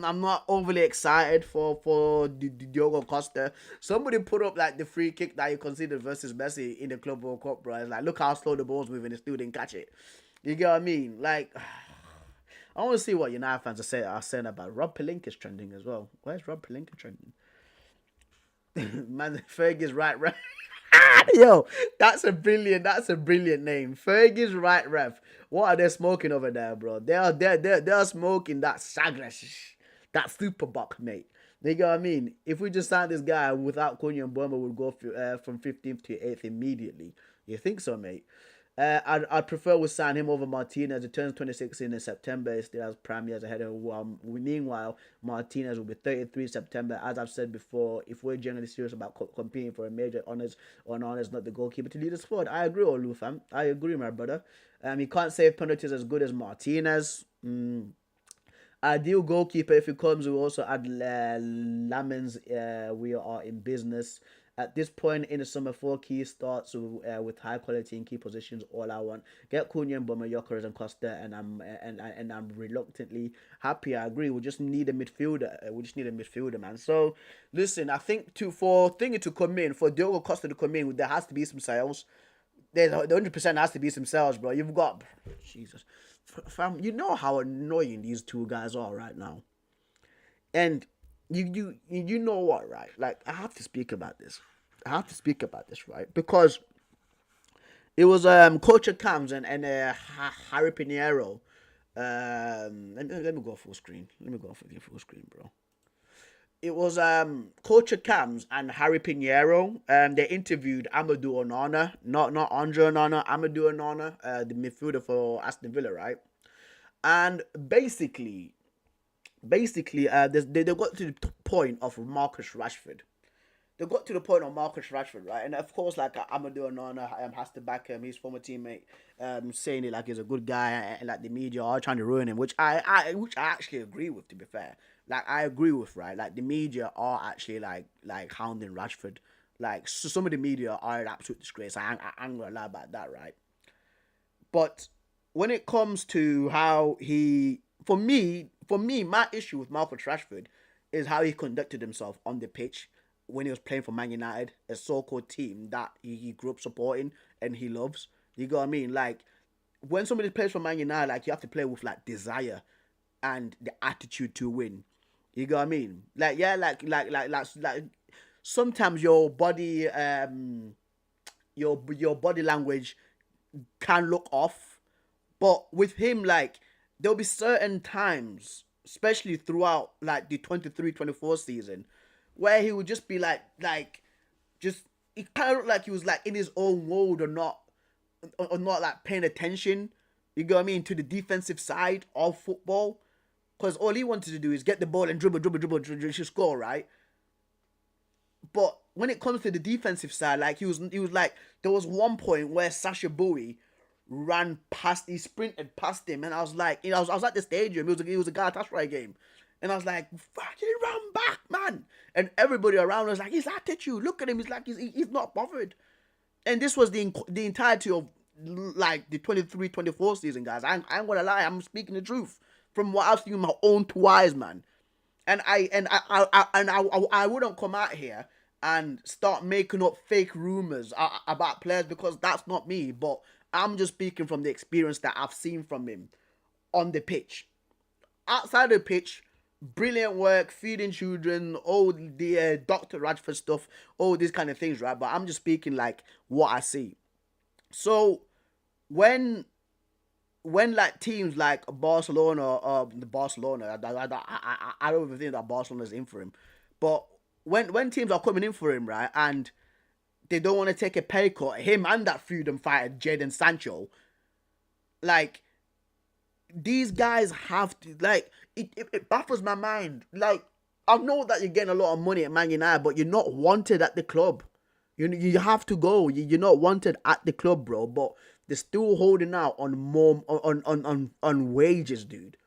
not overly excited for Diogo Costa. Somebody put up like the free kick that he conceded versus Messi in the Club World Cup, bro. It's like, look how slow the ball's moving, and still didn't catch it. You get what I mean? Like, I want to see what United fans are saying about Rob Pelinka's trending as well. Where's Rob Pelinka trending? Man, Fergie's right. Yo, that's a brilliant name. Fergie's right ref. What are they smoking over there, bro? They're smoking that Sagres, that Superbock, mate. You know what I mean? If we just signed this guy without Cunha and Burma, would go from 15th to 8th immediately. You think so, mate? I'd prefer we sign him over Martinez. It turns 26 in September. He still has prime years ahead of him. Meanwhile, Martinez will be 33 September. As I've said before, if we're generally serious about competing for a major honors not the goalkeeper to lead the squad. I agree, Olu, fam. I agree, my brother. He can't save penalties as good as Martinez. Ideal goalkeeper, if he comes, we also add Lamens. We are in business. At this point in the summer, 4 key starts with high quality in key positions. All I want, get Cunha and Boma, Jokeres and Costa, and I'm reluctantly happy. I agree. We just need a midfielder. Man. So listen, I think for Thingy to come in, for Diogo Costa to come in, there has to be some sales. There 100% has to be some sales, bro. You've got Jesus, fam. You know how annoying these two guys are right now, and. You know what, right? Like, I have to speak about this. Right? Because it was Coach Cams and Harry Pinheiro. Let me go full screen. Full screen, bro. It was Coach Cams and Harry Pinheiro. They interviewed Amadou Onana, not Andre Onana, Amadou Onana, the midfielder for Aston Villa, right? And basically, basically, they got to the point of Marcus Rashford. They got to the point of Marcus Rashford, right? And of course, like Amadou Onana has to back him, his former teammate, saying it like he's a good guy, and like the media are trying to ruin him, which I actually agree with. To be fair, like I agree with, right? Like the media are actually like hounding Rashford. Like so some of the media are an absolute disgrace. I'm gonna lie about that, right? But when it comes to how he, for me, my issue with Marcus Rashford is how he conducted himself on the pitch when he was playing for Man United, a so-called team that he grew up supporting and he loves. You know what I mean? Like when somebody plays for Man United, like you have to play with like desire and the attitude to win. You know what I mean? Like yeah, like sometimes your body language can look off. But with him, like, there'll be certain times, especially throughout, like, the 23-24 season, where he would just be just, it kind of looked like he was, like, in his own world or not like, paying attention, you know what I mean, to the defensive side of football. Because all he wanted to do is get the ball and dribble, score, right? But when it comes to the defensive side, like he was like there was one point where Sasha Bowie he sprinted past him, and I was like, I was at the stadium. It was a Galatasaray game, and I was like, fucking run back, man! And everybody around was like, his attitude, look at him. He's like, he's not bothered. And this was the entirety of like the 23-24 season, guys. I ain't gonna lie, I'm speaking the truth from what I've seen with my own two eyes, man. And I wouldn't come out here and start making up fake rumors about players because that's not me. But I'm just speaking from the experience that I've seen from him on the pitch. Outside the pitch, brilliant work, feeding children, all the Dr. Rashford stuff, all these kind of things, right? But I'm just speaking like what I see. So when like teams like Barcelona, I don't even think that Barcelona's in for him. But when teams are coming in for him, right, and they don't want to take a pay cut, him and that freedom fighter Jadon Sancho, like these guys have to it baffles my mind. Like I know that you're getting a lot of money at Man United, but you're not wanted at the club. You have to go. You're not wanted at the club, bro. But they're still holding out on more on wages, dude.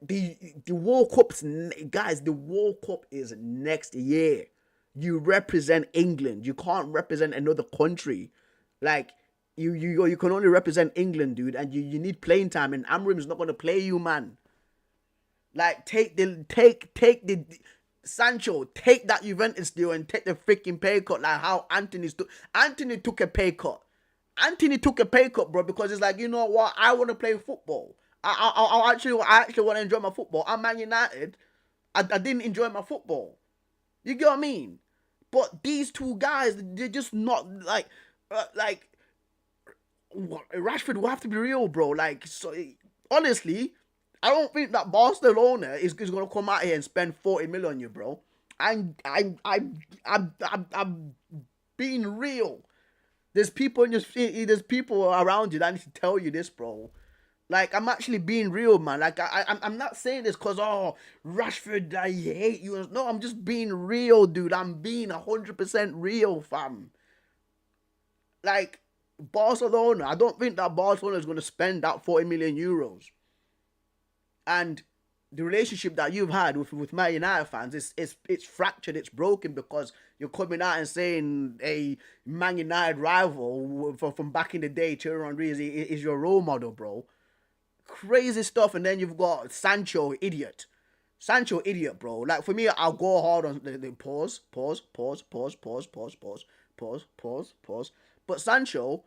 The World Cup's guys. The World Cup is next year. You represent England. You can't represent another country. Like you can only represent England, dude. And you need playing time. And Amrim's not gonna play you, man. Like take the Sancho, take that Juventus deal and take the freaking pay cut like how Anthony took a pay cut. Anthony took a pay cut, bro, because it's like, you know what? I want to play football. I actually want to enjoy my football. I'm Man United. I didn't enjoy my football. You get what I mean? But these two guys, they're just not Rashford will have to be real, bro. Like, so honestly, I don't think that Barcelona is gonna come out here and spend 40 million on you, bro. I'm being real. There's people around you that need to tell you this, bro. Like I'm actually being real, man. Like I'm not saying this cause Rashford, I hate you. No, I'm just being real, dude. I'm being 100% real, fam. Like Barcelona, I don't think that Barcelona is gonna spend that 40 million euros. And the relationship that you've had with Man United fans it's fractured, it's broken because you're coming out and saying a Man United rival from back in the day, Thierry Henry is your role model, bro. Crazy stuff. And then you've got Sancho, idiot, bro. Like for me, I'll go hard on the pause. But Sancho,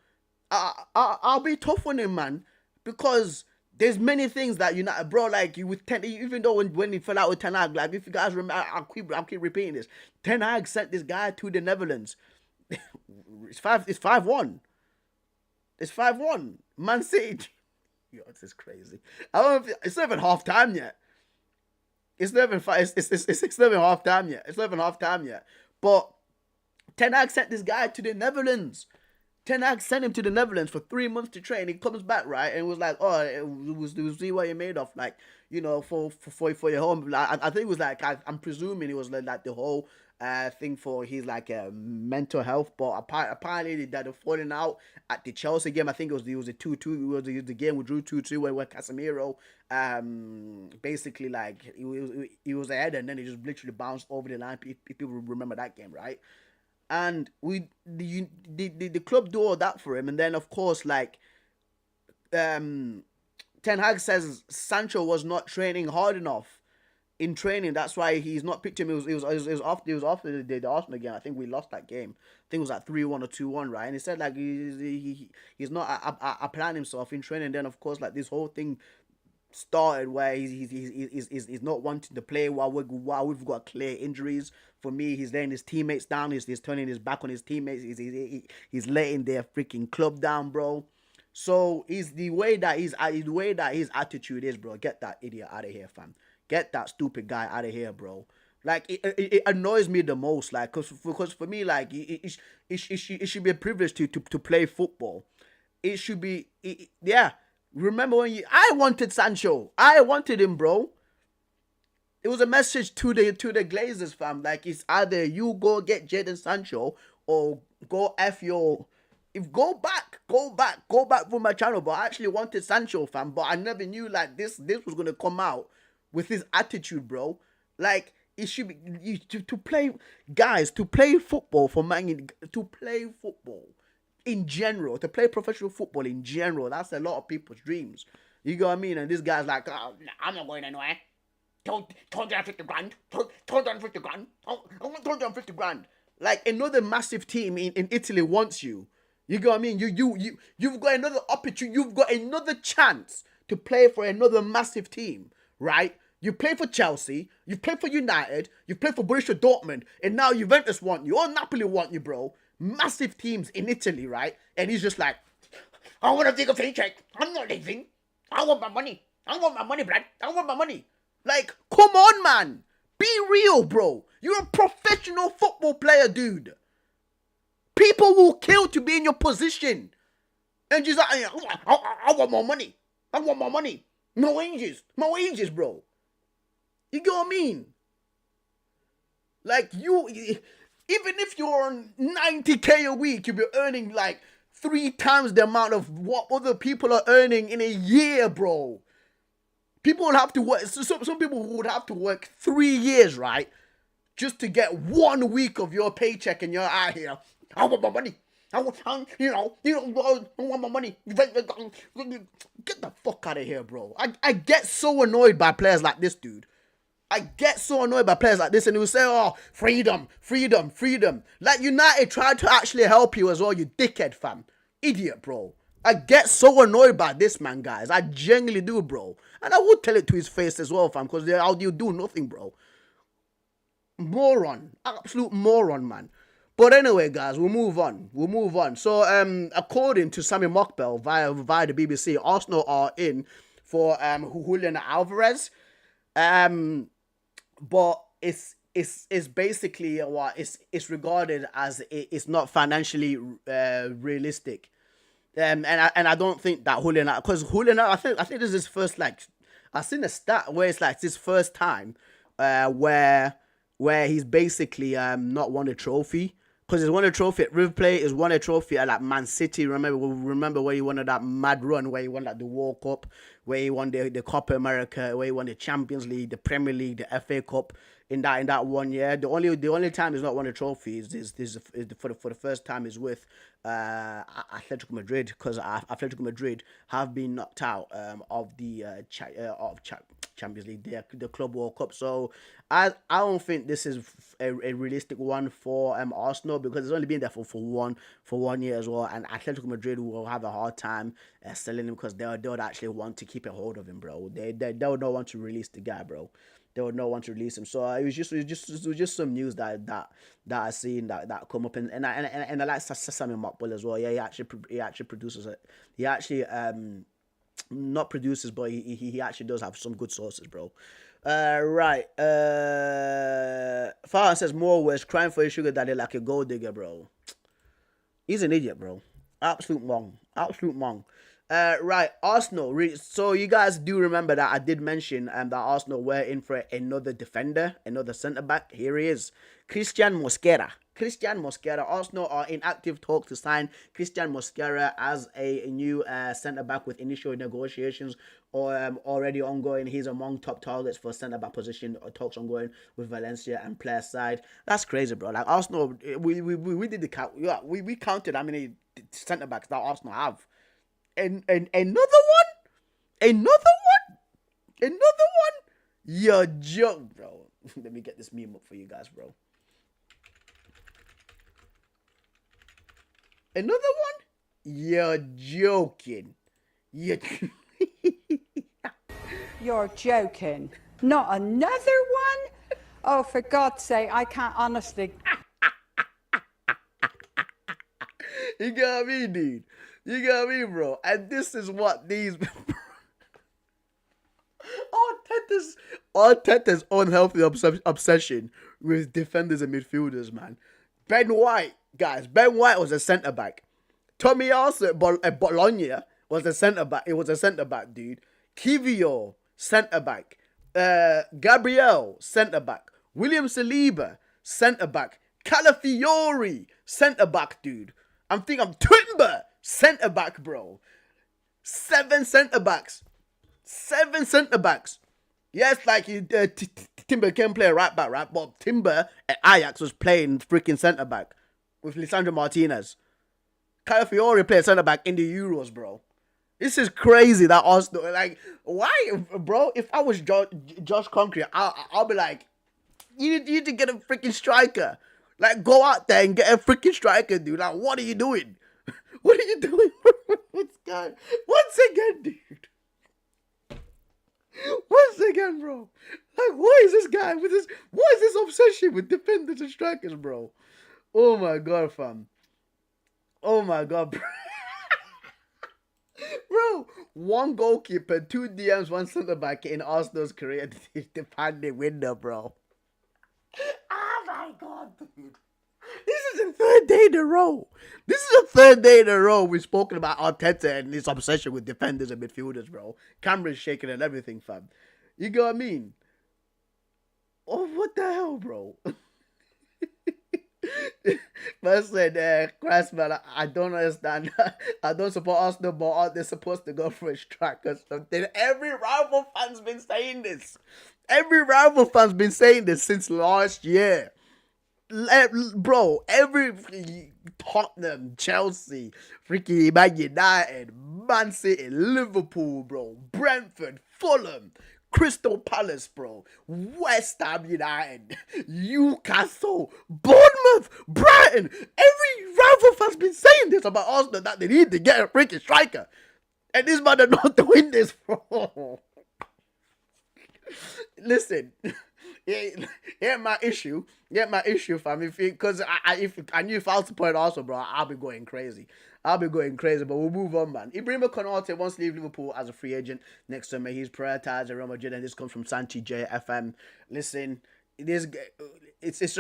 I'll be tough on him, man, because there's many things that United, bro, like you with even though when he fell out with Ten Hag, like if you guys remember, I'll keep repeating this. Ten Hag sent this guy to the Netherlands. It's 5-1. It's 5-1. Man City. Yo, this is crazy. I don't know it's not even half time yet. It's not even half time yet. But Ten Hag sent this guy to the Netherlands Ten Hag sent him to the Netherlands for 3 months to train. He comes back, right, and was like, "Oh, it was see what you're made of, like, for your home." Like, I think it was like I'm presuming it was like the whole thing for his like mental health. But apparently that they're falling out at the Chelsea game. I think it was a 2-2. It was the game we drew 2-2 where Casemiro basically like he was ahead and then he just literally bounced over the line. People remember that game, right? And the club do all that for him, and then of course like um Ten Hag says Sancho was not training hard enough in training. That's why he's not picked him. It was after the Arsenal game. I think we lost that game. I think it was like 3-1 or 2-1, right? And he said like he's not applying himself in training. Then of course like this whole thing started where he's not wanting to play while we've got clear injuries. For me, he's letting his teammates down. He's turning his back on his teammates. He's letting their freaking club down, bro. So he's the way that his attitude is, bro. Get that idiot out of here, fam. Get that stupid guy out of here, bro. Like it annoys me the most, like, because for me, like it should be a privilege to play football. It should be, yeah. Remember when I wanted Sancho. I wanted him, bro. It was a message to the Glazers, fam. Like, it's either you go get Jadon Sancho or go F your. If go back from my channel. But I actually wanted Sancho, fam. But I never knew like this was gonna come out with his attitude, bro. Like, it should be to play, guys, to play football for Man, to play football in general, to play professional football in general. That's a lot of people's dreams. You know what I mean? And this guy's like, oh, I'm not going anywhere. 250 grand. 250 grand. I want 250 grand. Like, another massive team in Italy wants you. You know what I mean? You've got another opportunity. You've got another chance to play for another massive team, right? You play for Chelsea. You play for United. You play for Borussia Dortmund, and now Juventus want you. Or Napoli want you, bro. Massive teams in Italy, right? And he's just like, I want to take a paycheck. I'm not leaving. I want my money. I want my money, Brad. I want my money. Like, come on, man. Be real, bro. You're a professional football player, dude. People will kill to be in your position. And just like, I want more money. I want more money. More wages. More wages, bro. You get what I mean? Like, even if you're on 90K a week, you'll be earning like 3 times the amount of what other people are earning in a year, bro. People would have to work, some people would have to work 3 years, right? Just to get 1 week of your paycheck and you're out here. I want my money. I want my money. Get the fuck out of here, bro. I get so annoyed by players like this, dude. I get so annoyed by players like this, and they will say, oh, freedom, freedom, freedom. Like, United tried to actually help you as well, you dickhead, fam. Idiot, bro. I get so annoyed by this man, guys. I genuinely do, bro. And I would tell it to his face as well, fam, because you do nothing, bro. Moron. Absolute moron, man. But anyway, guys, we'll move on. So, according to Sammy Mockbell via the BBC, Arsenal are in for Julian Alvarez. But it's basically what it's regarded as it's not financially realistic. And I don't think that Julian, because Julian, I think this is his first, like, I've seen a stat where it's like it's his first time where he's basically not won a trophy. Because he's won a trophy at River Plate, he's won a trophy at like Man City. Remember where he won that mad run, where he won like the World Cup, where he won the Copa America, where he won the Champions League, the Premier League, the FA Cup in that 1 year. The only time he's not won a trophy is for the first time is with Atletico Madrid, because Atletico Madrid have been knocked out of the Champions League, the Club World Cup. So I don't think this is a realistic one for Arsenal, because it's only been there for 1 year as well, and Atletico Madrid will have a hard time selling him, because they would actually want to keep a hold of him, bro. They would not want to release the guy, bro. They would not want to release him. So it was just some news that I seen that come up, and I like Sammy Mockbell as well. Yeah, he actually produces it. He actually not produces, but he actually does have some good sources, bro. Right. Farhan says more was crying for his sugar daddy like a gold digger, bro. He's an idiot, bro. Absolute wrong. Absolute wrong. Right, Arsenal. So you guys do remember that I did mention that Arsenal were in for another defender, another centre back. Here he is, Christian Mosquera. Christian Mosquera. Arsenal are in active talks to sign Christian Mosquera as a new centre back with initial negotiations or already ongoing. He's among top targets for centre back position. Talks ongoing with Valencia and player side. That's crazy, bro. Like Arsenal, we did the count. Yeah, we counted how many centre backs that Arsenal have. And another one, another one. You're joke, bro. Let me get this meme up for you guys, bro. Another one? You're joking. You're joking. Not another one? Oh, for God's sake, I can't honestly. You got me, dude. You got me, bro. And this is what these Arteta's unhealthy obsession with defenders and midfielders, man. Ben White, guys. Ben White was a centre back. Tommy Arthur at Bologna was a centre back. It was a centre back, dude. Kivio, centre back. Gabriel, centre back. William Saliba, centre back. Calafiori, centre back, dude. I'm Timber, centre back, bro. 7 centre backs. 7 centre backs. Yes, like Timber can play right back, right? But Timber at Ajax was playing freaking centre back with Lisandro Martinez. Calafiori played centre back in the Euros, bro. This is crazy that Arsenal, like, why, bro? If I was Josh Concrete, I'll be like, you need to get a freaking striker. Like, go out there and get a freaking striker, dude. Like, what are you doing? What are you doing? This guy. Once again, dude. Once again, bro. Like, what is this guy with this? What is this obsession with defenders and strikers, bro? Oh my god, fam. Oh my god, bro. Bro, 1 goalkeeper, 2 DMs, 1 centre back in Arsenal's career defending window, bro. Oh my god, dude. This is the 3rd day in a row. This is the 3rd day in a row we've spoken about Arteta and his obsession with defenders and midfielders, bro. Camera's shaking and everything, fam. You know what I mean? Oh, what the hell, bro? First said, Christ, man, I don't understand. I don't support Arsenal, but aren't they supposed to go for a strike or something? Every rival fan's been saying this. Every rival fan's been saying this since last year. Bro, every Tottenham, Chelsea, freaking Man United, Man City, Liverpool, bro, Brentford, Fulham, Crystal Palace, bro, West Ham United, Newcastle, Bournemouth, Brighton. Every rival fan's been saying this about Arsenal, that they need to get a freaking striker. And this man are not doing this, bro. Listen, yeah, my issue, fam. Because if I knew if I was to play Arsenal, bro, I'll be going crazy. But we'll move on, man. Ibrahima Konate wants to leave Liverpool as a free agent next summer. He's prioritized Real Madrid, and this comes from Santi JFM. Listen, it's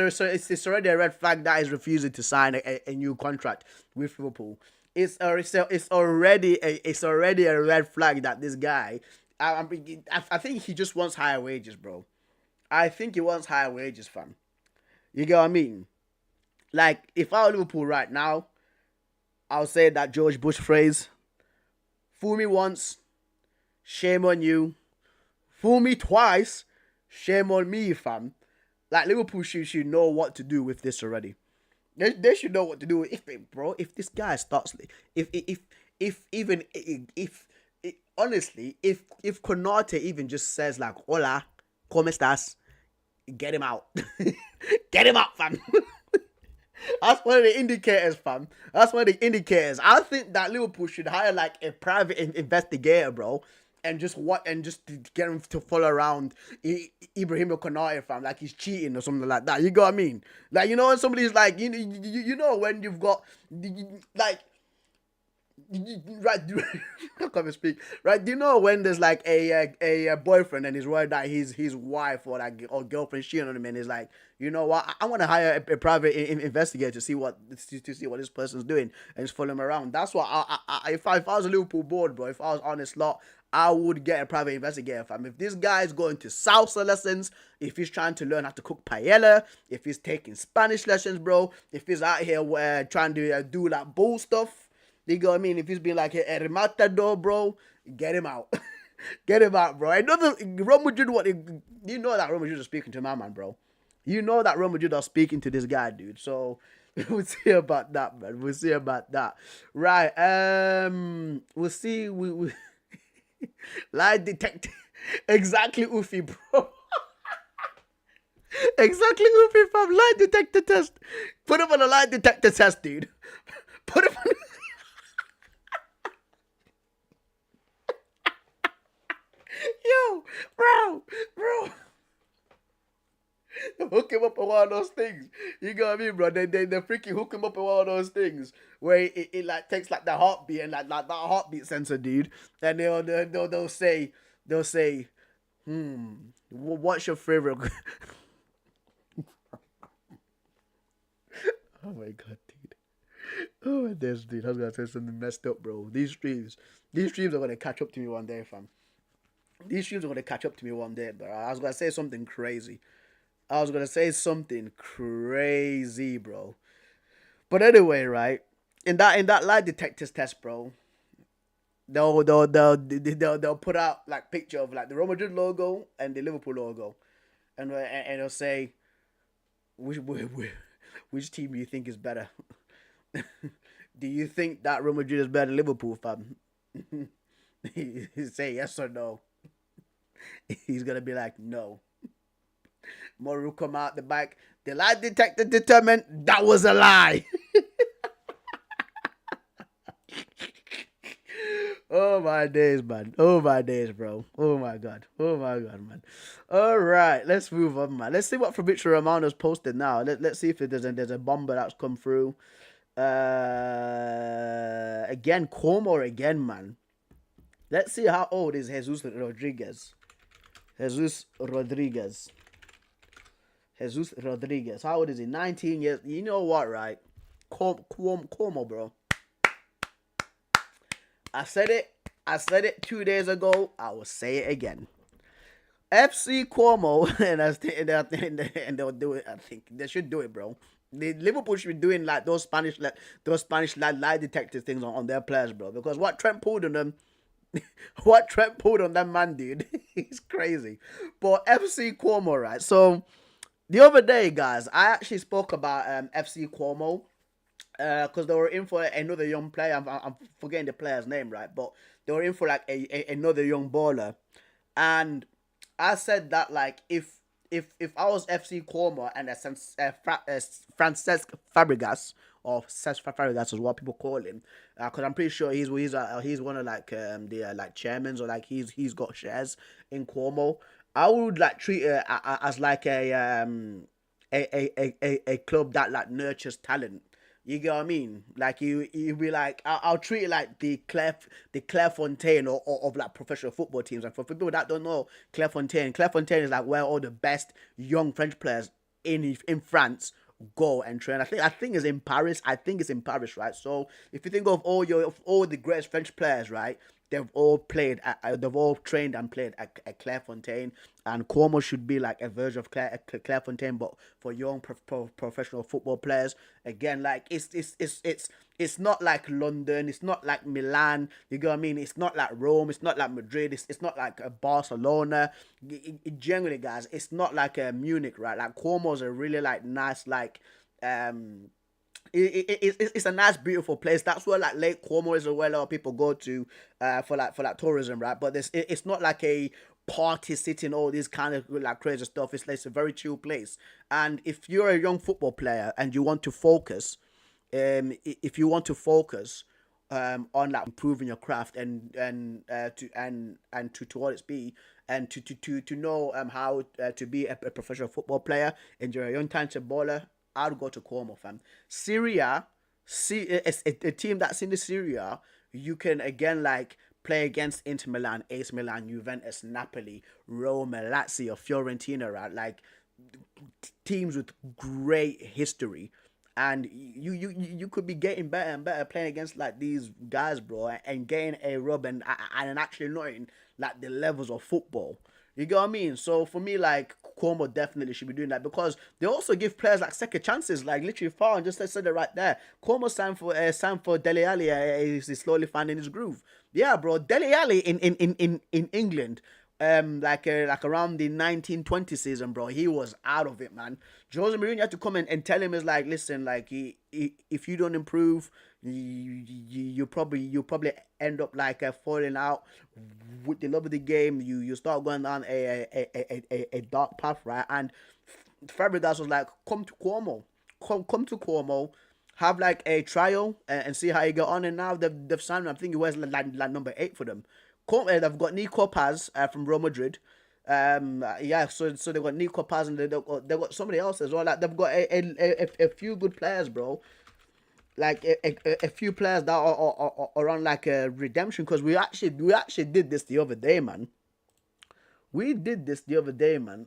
already a red flag that he's refusing to sign a new contract with Liverpool. It's already a red flag that this guy. I think he just wants higher wages, bro. I think he wants higher wages, fam. You get what I mean? Like, if I were Liverpool right now, I'll say that George Bush phrase: fool me once, shame on you. Fool me twice, shame on me, fam. Like, Liverpool should know what to do with this already. They should know what to do. If this guy starts, honestly, if Konate even just says like, hola, ¿cómo estás? Get him out. Get him out, fam. That's one of the indicators, fam. That's one of the indicators. I think that Liverpool should hire like a private investigator, bro, and just get him to follow around Ibrahima Konate, fam, like he's cheating or something like that. You know what I mean? Like, you know, when somebody's like, you know when you've got like, right, I can't even speak. Right, do you know when there's like a boyfriend and he's worried that his wife or like or girlfriend cheating on him, and he's like, you know what, I want to hire a private investigator to see what this person's doing and just follow him around. That's what if I was a Liverpool board, bro, if I was on this lot, I would get a private investigator, fam. If this guy's going to salsa lessons, if he's trying to learn how to cook paella, if he's taking Spanish lessons, bro, if he's out here trying to do like bull stuff. You know what I mean? If he's been like a rematador, bro, get him out. Get him out, bro. Another Real Madrid, you know that Real Madrid is speaking to my man, bro. You know that Real Madrid are speaking to this guy, dude. So we'll see about that, man. We'll see about that. Right. We'll see. We lie detector. Exactly, Ufi, bro. Exactly, Ufi, from lie detector test. Put him on a lie detector test, dude. Put him on. Yo, bro. Hook him up on one of those things. You know what I mean, bro? They freaking hook him up on one of those things where it like takes like the heartbeat and like that heartbeat sensor, dude. And they'll say, what's your favorite? Oh my god, dude. Oh my days, dude. I was gonna say something messed up, bro. These streams are gonna catch up to me one day, fam. These streams are gonna catch up to me one day, bro. I was gonna say something crazy. Bro. But anyway, right? In that lie detectors test, bro, they'll put out like picture of like the Real Madrid logo and the Liverpool logo, and they'll say which team do you think is better? Do you think that Real Madrid is better than Liverpool, fam? Say yes or no. He's gonna be like, no. More will come out the back. The lie detector determined that was a lie. Oh my days, man. Oh my days, bro. Oh my god. Oh my god, man. All right, let's move on, man. Let's see what Fabrizio Romano's posted now. Let's see if there's a bomber that's come through. Again, Como again, man. Let's see how old is Jesus Rodriguez. Jesus Rodriguez. How old is he? 19 years. You know what, right? Como, bro. I said it 2 days ago. I will say it again. FC Como, and they'll do it. I think they should do it, bro. Liverpool should be doing like those Spanish lie detector things on their players, bro. Because what Trent pulled on them, man, dude, he's crazy. But FC Como, right? So the other day, guys, I actually spoke about FC Como. Because they were in for another young player. I'm forgetting the player's name, right? But they were in for like another young baller, and I said that like if I was FC Como and Francesc Fabregas, or Cesc Fabregas is what people call him, because I'm pretty sure he's one of like the like chairmans, or like he's got shares in Como. I would like treat it as like a club that like nurtures talent. You get what I mean? Like you be like, I'll treat it like the Clairefontaine of like professional football teams. And for people that don't know Clairefontaine is like where all the best young French players in France go and train. I think it's in Paris. Right? So if you think of all the greatest French players, right? They've all trained and played at Clairefontaine, and Como should be like a version of Clairefontaine, but for young professional football players. Again, like it's not like London, it's not like Milan. You know what I mean? It's not like Rome, it's not like Madrid, it's not like Barcelona. Generally, guys, it's not like Munich, right? Like Como's a really like nice like it's a nice, beautiful place. That's where like Lake Como is, where a lot of people go to for tourism, right? But it's not like a party city and all this kind of like crazy stuff. It's a very chill place. And if you're a young football player and you want to focus, if you want to focus on like improving your craft and to what it's be, and to know how to be a professional football player, and you're a young talented baller, I'd go to Como, fam. Syria, a team that's in the Syria you can again like play against Inter Milan, AC Milan, Juventus, Napoli, Roma, Lazio, Fiorentina, right? Like teams with great history, and you could be getting better and better playing against like these guys, bro, and getting a rub and actually knowing like the levels of football. You get what I mean? So for me, like Cuomo definitely should be doing that because they also give players like second chances. Like literally, Farhan just said it right there. Cuomo signed for Dele Alli. He's slowly finding his groove. Yeah, bro. Dele Alli in England, like around the 1920 season, bro, he was out of it, man. Jose Mourinho had to come in and tell him, is like, listen, like if you don't improve, you probably end up like falling out with the love of the game. You start going down a dark path, right? And Fabregas was like, come to Cuomo, come to Cuomo, have like a trial and see how you get on. And now they've signed him. I think he wears like number 8 for them. They've got Nico Paz from Real Madrid. Yeah, so they've got Nico Paz and they've got somebody else as well. Like they've got a few good players, bro. Like a few players that are on like a redemption, because we actually did this the other day, man. We did this the other day, man.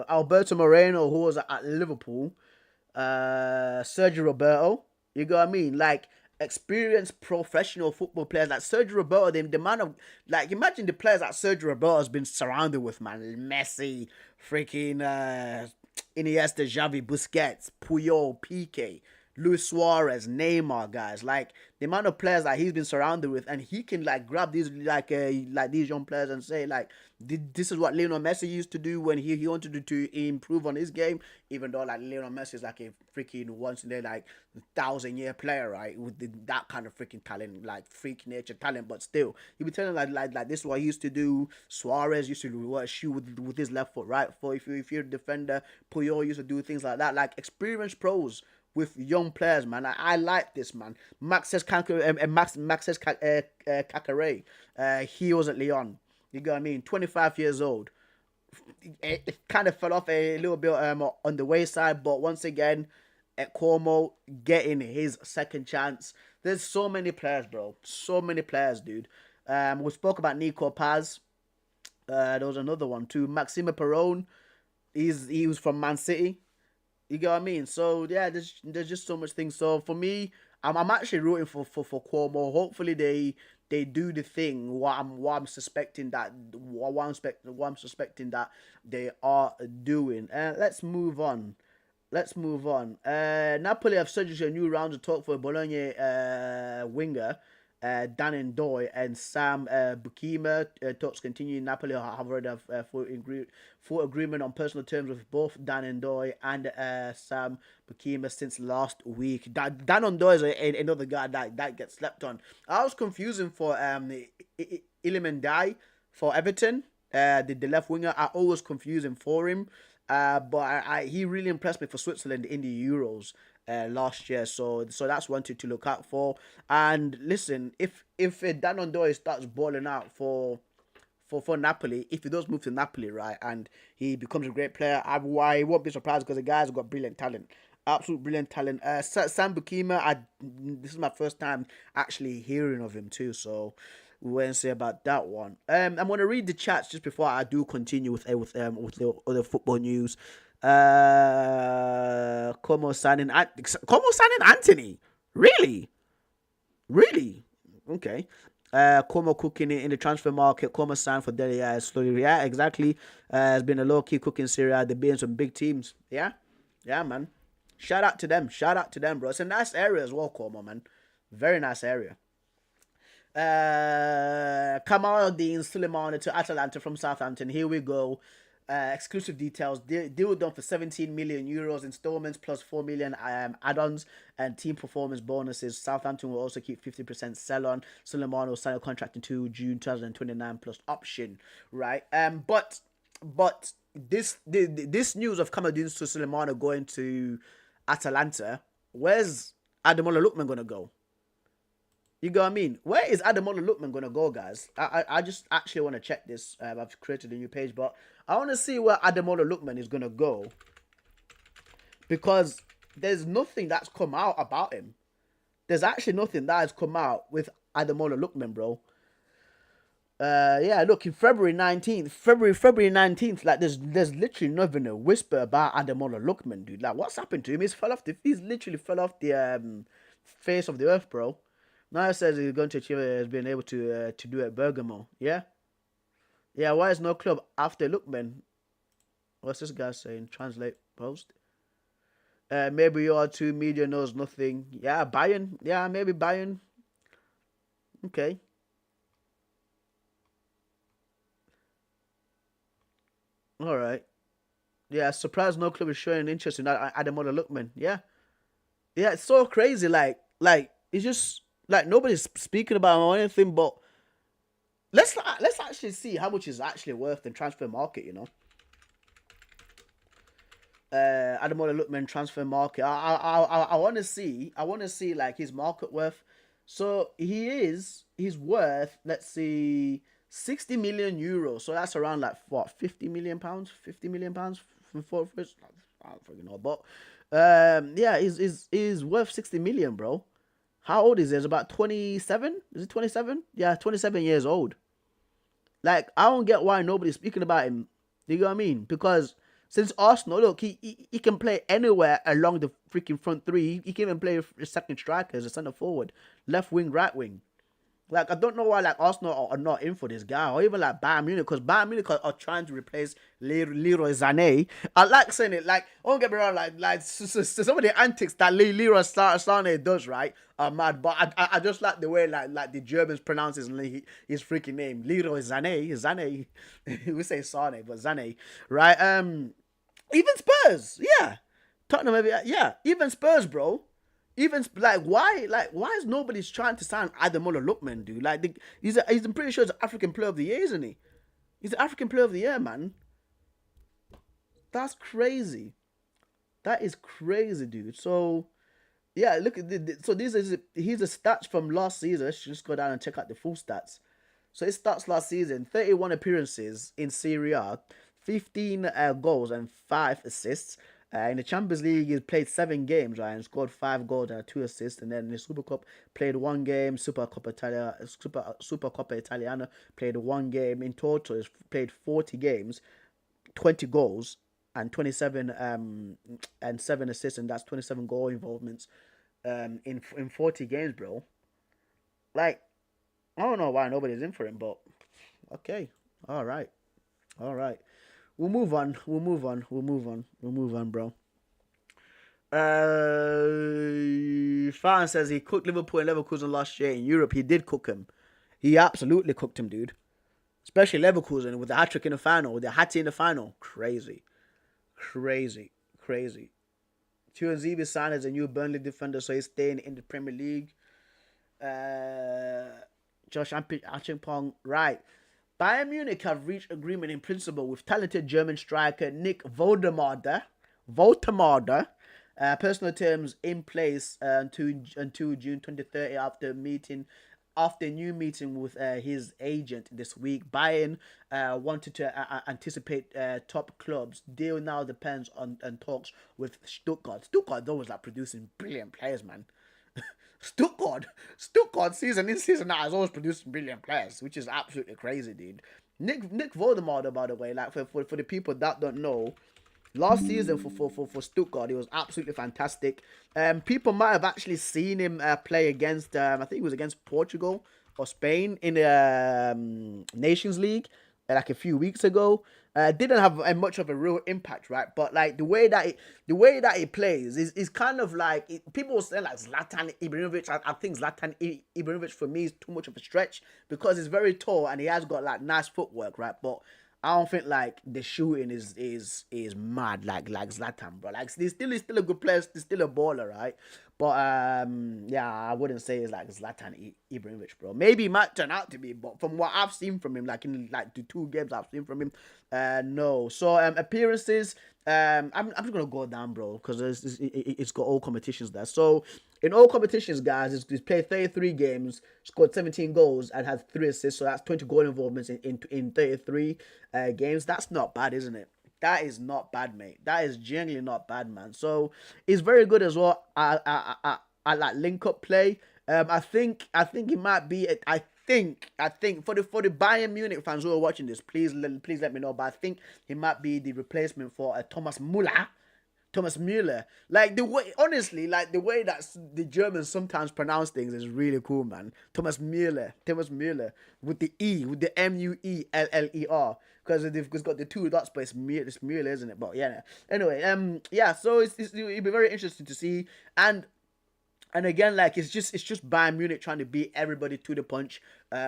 Alberto Moreno, who was at Liverpool, Sergio Roberto. You know what I mean? Like experienced professional football players like Sergio Roberto. The man of like, imagine the players that Sergio Roberto has been surrounded with, man. Messi, freaking Iniesta, Xavi, Busquets, Puyol, Piqué, Luis Suarez, Neymar, guys. Like the amount of players that he's been surrounded with, and he can like grab these like these young players and say like, this is what Lionel Messi used to do when he wanted to improve on his game. Even though like Lionel Messi is like a freaking once in a like 1,000-year player, right? With that kind of freaking talent, like freak nature talent, but still, he be telling like this is what he used to do. Suarez used to shoot with his left foot, right foot. If you're a defender, Puyol used to do things like that. Like experienced pros with young players, man. I like this, man. Max says Kakare. He was at Lyon. You know what I mean? 25 years old. It kind of fell off a little bit on the wayside, but once again, at Como getting his second chance. There's so many players, bro. So many players, dude. We spoke about Nico Paz. There was another one too. Maxime Perron. He was from Man City. You get what I mean? So yeah, there's just so much things. So for me, I'm actually rooting for Cuomo. Hopefully they do the thing. What I'm suspecting that they are doing. Let's move on. Napoli have scheduled a new round of talk for Bologna winger Dan Ndoye and Sam Bukima. Talks continue. Napoli have already full agreement on personal terms with both Dan Ndoye and Sam Bukima since last week. Dan Ndoye is another guy that gets slept on. I was confusing for Iliman Dai for Everton, the left winger. I always confuse him for him. But he really impressed me for Switzerland in the Euros last year. So that's one to look out for. And listen, if Dan Ndoye starts balling out for Napoli, if he does move to Napoli, right, and he becomes a great player, I won't be surprised because the guy's got brilliant talent. Absolute brilliant talent. Sam Bukima, this is my first time actually hearing of him too, so we won't say about that one. I'm gonna read the chats just before I do continue with the other football news. Como signing Anthony. Really? Okay. Como cooking in the transfer market. Como signed for Dele Alli slowly. Yeah, exactly. Has been a low key cooking Syria. They're being some big teams. Yeah, man. Shout out to them, bro. It's a nice area as well, Como, man. Very nice area. Kamaldeen Suleimani to Atalanta from Southampton. Here we go. Exclusive details. Deal done for 17 million euros installments plus 4 million add-ons and team performance bonuses. Southampton will also keep 50% sell-on. Suleimani will sign a contract until June 2029 plus option. Right. But this news of Kamaldeen Suleimani going to Atalanta. Where's Ademola Lookman gonna go? You know what I mean? Where is Ademola Lookman going to go, guys? I just actually want to check this. I've created a new page, but I want to see where Ademola Lookman is going to go. Because there's nothing that's come out about him. there's actually nothing that has come out with Ademola Lookman, bro. Yeah, look, in February 19th, like there's literally not even a whisper about Ademola Lookman, dude. Like, what's happened to him? He's literally fell off the face of the earth, bro. Now it says he's going to achieve has been able to do it Bergamo. Yeah, yeah. Why is no club after Lookman? What's this guy saying? Translate post. Maybe your two media knows nothing. Yeah, Bayern. Yeah, maybe Bayern. Okay. All right. Yeah, surprised no club is showing interest in Ademola Lookman. Yeah, yeah, it's so crazy. Like it's just like nobody's speaking about him or anything. But let's actually see how much is actually worth in transfer market. Ademola Lookman transfer market. I want to see. I want to see like his market worth. So he's worth. Let's see. 60 million euros, so that's around like what, 50 million pounds, 50 million pounds from four first. I don't fucking know, but yeah, is worth 60 million, bro. How old is he? He's about 27. Is it 27? Yeah, 27 years old. Like, I don't get why nobody's speaking about him. You know what I mean? Because since Arsenal, look, he can play anywhere along the freaking front three. He can even play a second striker as a centre forward, left wing, right wing. Like, I don't know why, like, Arsenal are not in for this guy, or even, like, Bayern Munich, because Bayern Munich are trying to replace Leroy Sané. I like saying it, like, don't get me wrong, like some of the antics that Leroy Sané does, right, are mad, but I just like the way, like the Germans pronounce his freaking name, Leroy Sané, we say Sané, but Sané, right, even Spurs, yeah, Tottenham, maybe, yeah, even Spurs, bro. Even why is nobody's trying to sign Ademola Lookman, dude? Like I'm pretty sure he's an African Player of the Year, isn't he? He's an African Player of the Year, man. That's crazy. That is crazy, dude. So yeah, look at so here's the stats from last season. Let's just go down and check out the full stats. So his stats last season: 31 appearances in Serie A, 15 goals and 5 assists. In the Champions League, he played 7 games, right, and scored 5 goals and 2 assists. And then in the Super Cup, played 1 game. Super Coppa Italiana played 1 game. In total, he's played 40 games, 20 goals, and 27 and 7 assists, and that's 27 goal involvements in 40 games, bro. Like, I don't know why nobody's in for him, but okay, all right, all right. We'll move on. We'll move on. We'll move on. We'll move on, bro. Fan says he cooked Liverpool and Leverkusen last year in Europe. He did cook him. He absolutely cooked him, dude. Especially Leverkusen with the hat trick in the final, with the hat in the final. Crazy, crazy, crazy. Tuanzebe signed as a new Burnley defender, so he's staying in the Premier League. Josh Achimpong, right. Bayern Munich have reached agreement in principle with talented German striker Nick Voldemade. Personal terms in place until June 2030 after a new meeting with his agent this week. Bayern wanted to anticipate top clubs. Deal now depends on talks with Stuttgart. Stuttgart always like producing brilliant players, man. Stuttgart season in season out is always producing brilliant players, which is absolutely crazy, dude. Nick Voldemade, by the way, like for the people that don't know, last season for Stuttgart, he was absolutely fantastic. People might have actually seen him play against I think it was against Portugal or Spain in the Nations League like a few weeks ago. Didn't have much of a real impact, right? But like the way that he plays is kind of like people say like Zlatan Ibrahimovic. I think Zlatan Ibrahimovic for me is too much of a stretch because he's very tall and he has got like nice footwork, right? But I don't think like the shooting is mad like Zlatan, bro. Like he's still a good player, he's still a baller, right? But yeah, I wouldn't say it's like Zlatan Ibrahimovic, bro. Maybe he might turn out to be, but from what I've seen from him, like in like the 2 games I've seen from him, no. So appearances, I'm just gonna go down, bro, because it's got all competitions there. So in all competitions, guys, he's played 33 games, scored 17 goals, and had 3 assists. So that's 20 goal involvements in 33 games. That's not bad, isn't it? That is not bad, mate. That is genuinely not bad, man. So he's very good as well. like link up play. I think it might be. I think for the Bayern Munich fans who are watching this, please let me know. But I think he might be the replacement for Thomas Muller. Thomas Müller. Like the way, honestly, like the way that the Germans sometimes pronounce things is really cool, man. Thomas Müller. Thomas Müller with the E, with the Mueller, because it's got the two dots, but it's Müller, isn't it? But yeah. Anyway, yeah. So it'll be very interesting to see. And again, like it's just Bayern Munich trying to beat everybody to the punch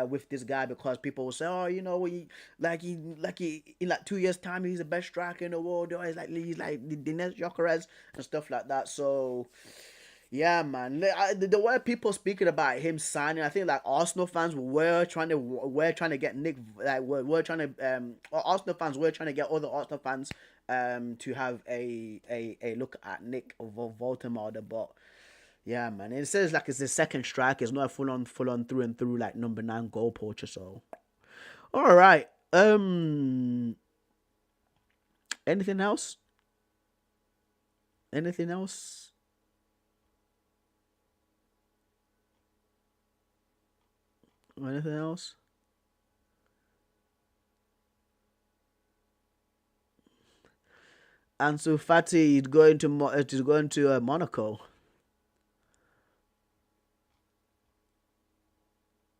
with this guy, because people will say, oh, you know, he in like 2 years time he's the best striker in the world. Or he's like the next Jokeres and stuff like that. So yeah, man, the way people speaking about him signing, I think like Arsenal fans were trying to get Nick, like we're trying to Arsenal fans were trying to get other Arsenal fans to have a look at Nick Voldemort, but. Yeah, man. It says like it's the second strike. It's not a full on through and through like number 9 goal poacher. So, all right. Anything else? Anything else? Anything else? Ansu Fati is going to Monaco.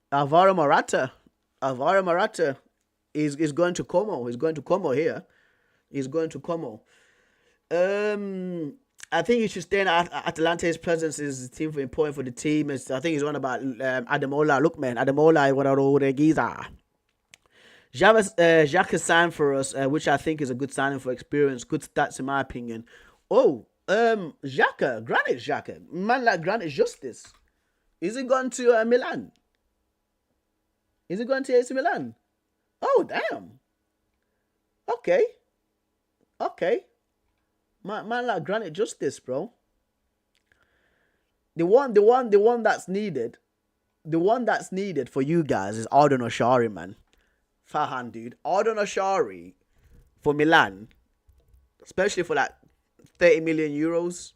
Alvaro Morata. Alvaro Morata is going to Como. He's going to Como here. He's going to Como. I think he should stay in Atalanta's presence is team for important for the team. I think he's on about Ademola. Look, man, Ademola Giza. Jacques has signed for us, which I think is a good signing for experience. Good stats in my opinion. Oh, Granit Xhaka, man like Granit Justice. Is he going to Milan? Is he going to AC Milan? Oh, damn. Okay. Okay. Man like Granite Justice, bro. The one that's needed. The one that's needed for you guys is Ardon Oshari, man. Fahan, dude. Ardon Oshari for Milan. Especially for like 30 million euros.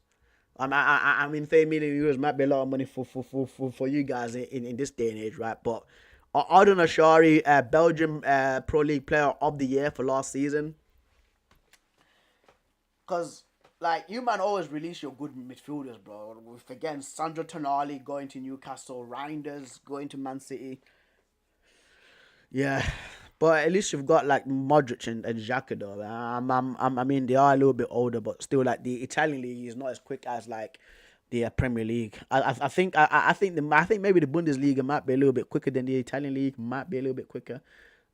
I mean, 30 million euros might be a lot of money for you guys in this day and age, right? But Ardon Oshari, Belgium Pro League Player of the Year for last season. Because, like, you man always release your good midfielders, bro. With, again, Sandro Tonali going to Newcastle, Reinders going to Man City. Yeah. But at least you've got, like, Modric and Xhaka, though. I mean, they are a little bit older, but still, like, the Italian league is not as quick as, like, the Premier League. I think maybe the Bundesliga might be a little bit quicker than the Italian league. Might be a little bit quicker.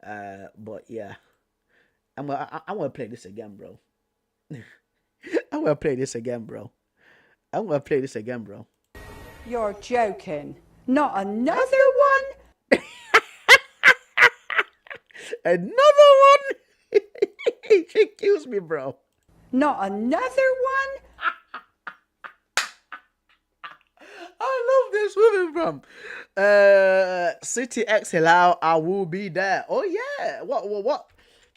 But yeah, I'm gonna play this again, bro. I'm gonna play this again, bro. You're joking. Not another one? Another one? She kills me, bro. Not another one? I love this woman from City X Hilal. I will be there. Oh yeah. What?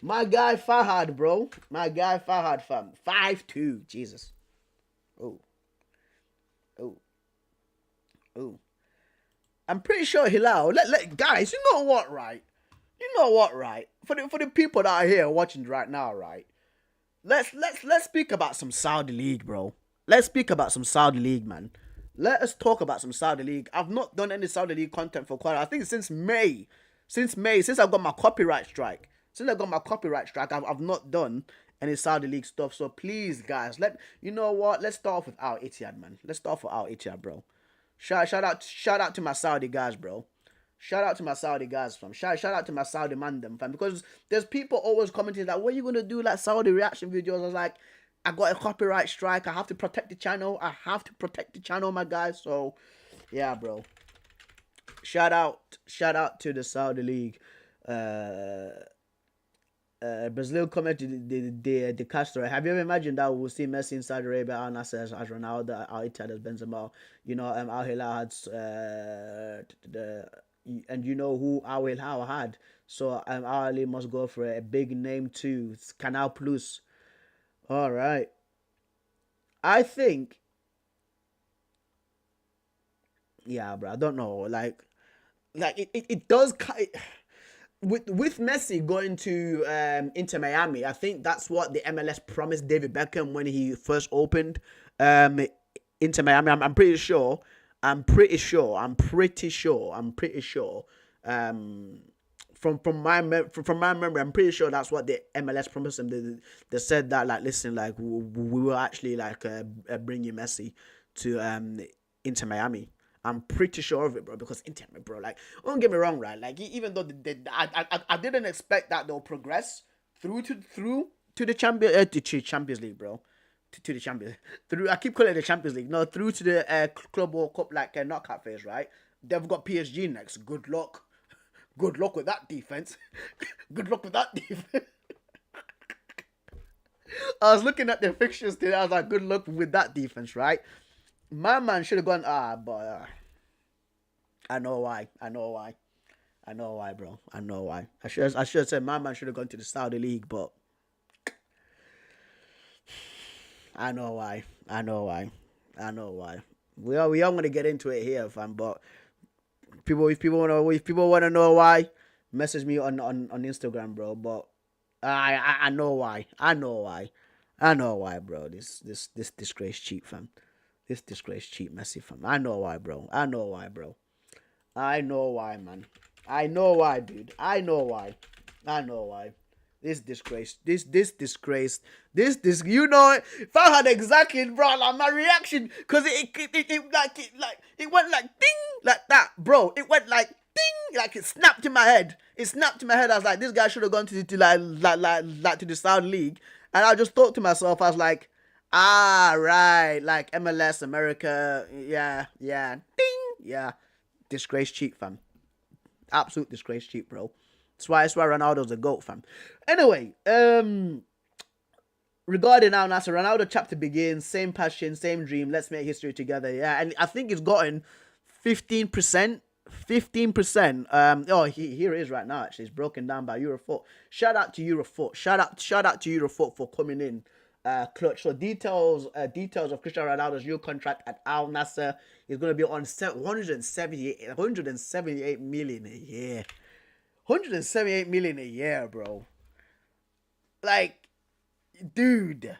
My guy Fahad, bro. My guy Fahad, fam. 5'2". Jesus. Oh. I'm pretty sure Hilal. Guys, you know what, right? For the people that are here watching right now, right? Let's speak about some Saudi League, bro. Let's speak about some Saudi League, man. Let us talk about some Saudi League. I've not done any Saudi League content for quite. I think since May, since I got my copyright strike. I've not done any Saudi League stuff. So please, guys, you know what? Let's start off with Al Ittihad, man. Let's start off with Al Ittihad, bro. Shout out to my Saudi guys, bro. Shout out to my Saudi guys, fam. Shout out to my Saudi mandem, fam. Because there's people always commenting like, what are you gonna do, like Saudi reaction videos? I was like, I got a copyright strike. I have to protect the channel. My guys. So, yeah, bro. Shout out to the Saudi League. Brazil commented the Castro. Have you ever imagined that we'll see Messi in Saudi Arabia, Al Nassr as Ronaldo, Al Ittihad as Benzema? You know, Al Hilal had and you know who Al Hilal had. So Al Ali must go for a big name too. It's Canal Plus. All right. I think Yeah, bro. I don't know. It does. With Messi going to Inter Miami, I think that's what the MLS promised David Beckham when he first opened um, Inter Miami. I'm pretty sure. I'm pretty sure. I'm pretty sure. I'm pretty sure. Um, from my memory, I'm pretty sure that's what the MLS promised him. They said that, like, listen, like we will actually like bring you Messi to Inter Miami. I'm pretty sure of it, bro, because Inter, bro, like, don't get me wrong, right? Like, even though I didn't expect that they'll progress through the Champions League, bro. To the Champions through. I keep calling it the Champions League. No, through to the Club World Cup, like knockout phase, right? They've got PSG next. Good luck. Good luck with that defense. Good luck with that defense. I was looking at the fixtures today. I was like, good luck with that defense, right? My man should have gone. But I know why. I know why. I know why, bro. I know why. I should have said my man should have gone to the Saudi League, but I know why. I know why. I know why. We all want to get into it here, fam. But if people wanna know why, message me on Instagram, bro. But I know why. I know why. I know why, bro. This disgrace cheat, fam. This disgrace cheat, Messi, fam. I know why, bro. I know why, bro. I know why, man. I know why, dude. I know why. I know why. This disgrace, this disgrace, this. You know, if I had exactly, bro, like my reaction, cause it went like ding, like that, bro. It went like ding, like it snapped in my head. It snapped in my head. I was like, this guy should have gone to like to the South League, and I just thought to myself, I was like, right, like MLS America, yeah, ding, yeah, disgrace cheat, fam. Absolute disgrace cheat, bro. That's why Ronaldo's the GOAT, fam. Anyway, regarding Al Nasser, Ronaldo chapter begins, same passion, same dream, let's make history together. Yeah, and I think he's gotten 15%. 15%. Here it is right now, actually. It's broken down by Eurofoot. Shout out to Eurofoot. Shout out to Eurofoot for coming in clutch. So details of Cristiano Ronaldo's new contract at Al Nassr is going to be on 178 million a year. 178 million a year, bro. Like, dude.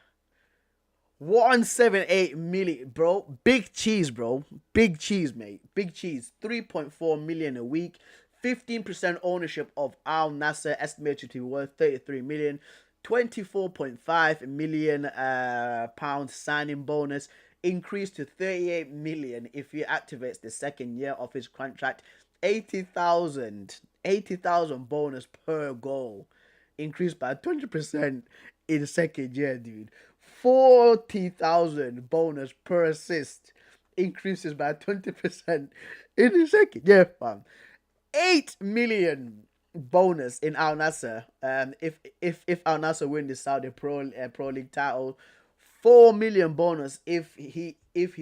178 million, bro. Big cheese, bro. Big cheese, mate. Big cheese. 3.4 million a week. 15% ownership of Al Nassr, estimated to be worth 33 million. 24.5 million pound signing bonus, increased to 38 million if he activates the second year of his contract. 80,000 bonus per goal, increased by 20% in the second year, dude. 40,000 bonus per assist, increases by 20% in the second year, fam. 8 million bonus in Al Nassr. If Al Nassr win the Saudi Pro League title, 4 million bonus if he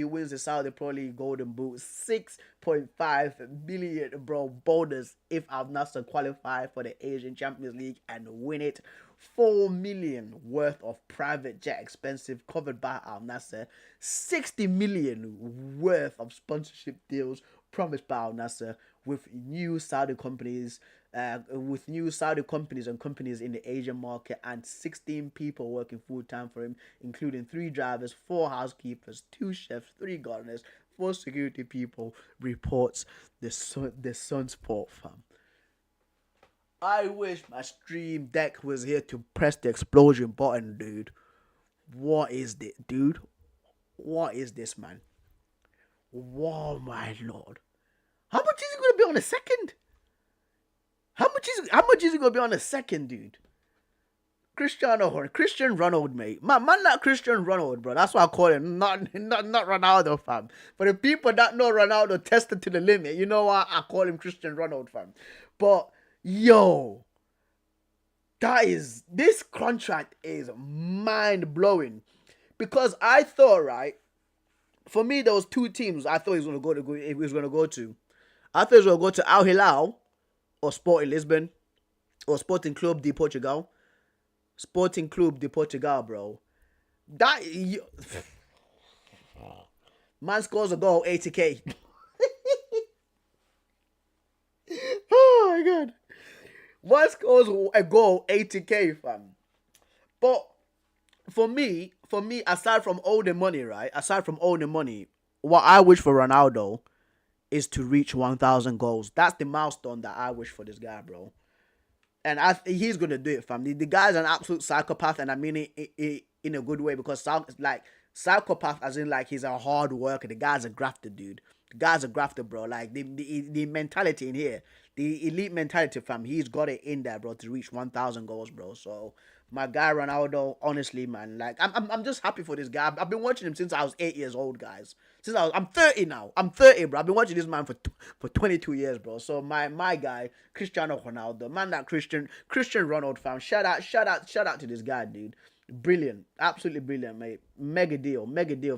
wins the Saudi Pro League Golden Boot. 6.5 million, bro, bonus if Al Nassr qualify for the Asian Champions League and win it. 4 million worth of private jet expensive covered by Al Nassr. 60 million worth of sponsorship deals promised by Al Nassr with new Saudi companies and companies in the Asian market, and 16 people working full-time for him, including 3 drivers, 4 housekeepers, 2 chefs, 3 gardeners, 4 security people, reports the Sun Sport, fam. I wish my stream deck was here to press the explosion button, dude. What is this, dude? What is this, man? Oh my lord. How much is it going to be on a second? How much is it gonna be on a second, dude? Christian Ronaldo, mate. Man like Christian Ronaldo, bro. That's why I call him, not Ronaldo, fam. For the people that know Ronaldo tested to the limit, you know why I call him Christian Ronaldo, fam. But yo, this contract is mind blowing, because I thought, right, for me there was 2 teams I thought he was gonna go to. I thought he was gonna go to Al Hilal or Sporting Lisbon, or Sporting Club de Portugal. Sporting Club de Portugal, bro. Man scores a goal, 80k. One scores a goal, 80K, fam. But for me, aside from all the money, right? Aside from all the money, what I wish for Ronaldo is to reach 1,000 goals. That's the milestone that I wish for this guy, bro. And he's gonna do it, fam. The guy's an absolute psychopath, and I mean it in a good way, because like psychopath, as in like he's a hard worker. The guy's a grafter, dude. The guy's a grafter, bro. Like the mentality in here, the elite mentality, fam. He's got it in there, bro, to reach 1,000 goals, bro. So my guy Ronaldo, honestly, man, like I'm just happy for this guy. I've been watching him since I was 8 years old, guys. I'm 30 now. I'm 30, bro. I've been watching this man for 22 years, bro. So my guy, Cristiano Ronaldo, man, that Christian Ronaldo fan. Shout out to this guy, dude. Brilliant, absolutely brilliant, mate. Mega deal,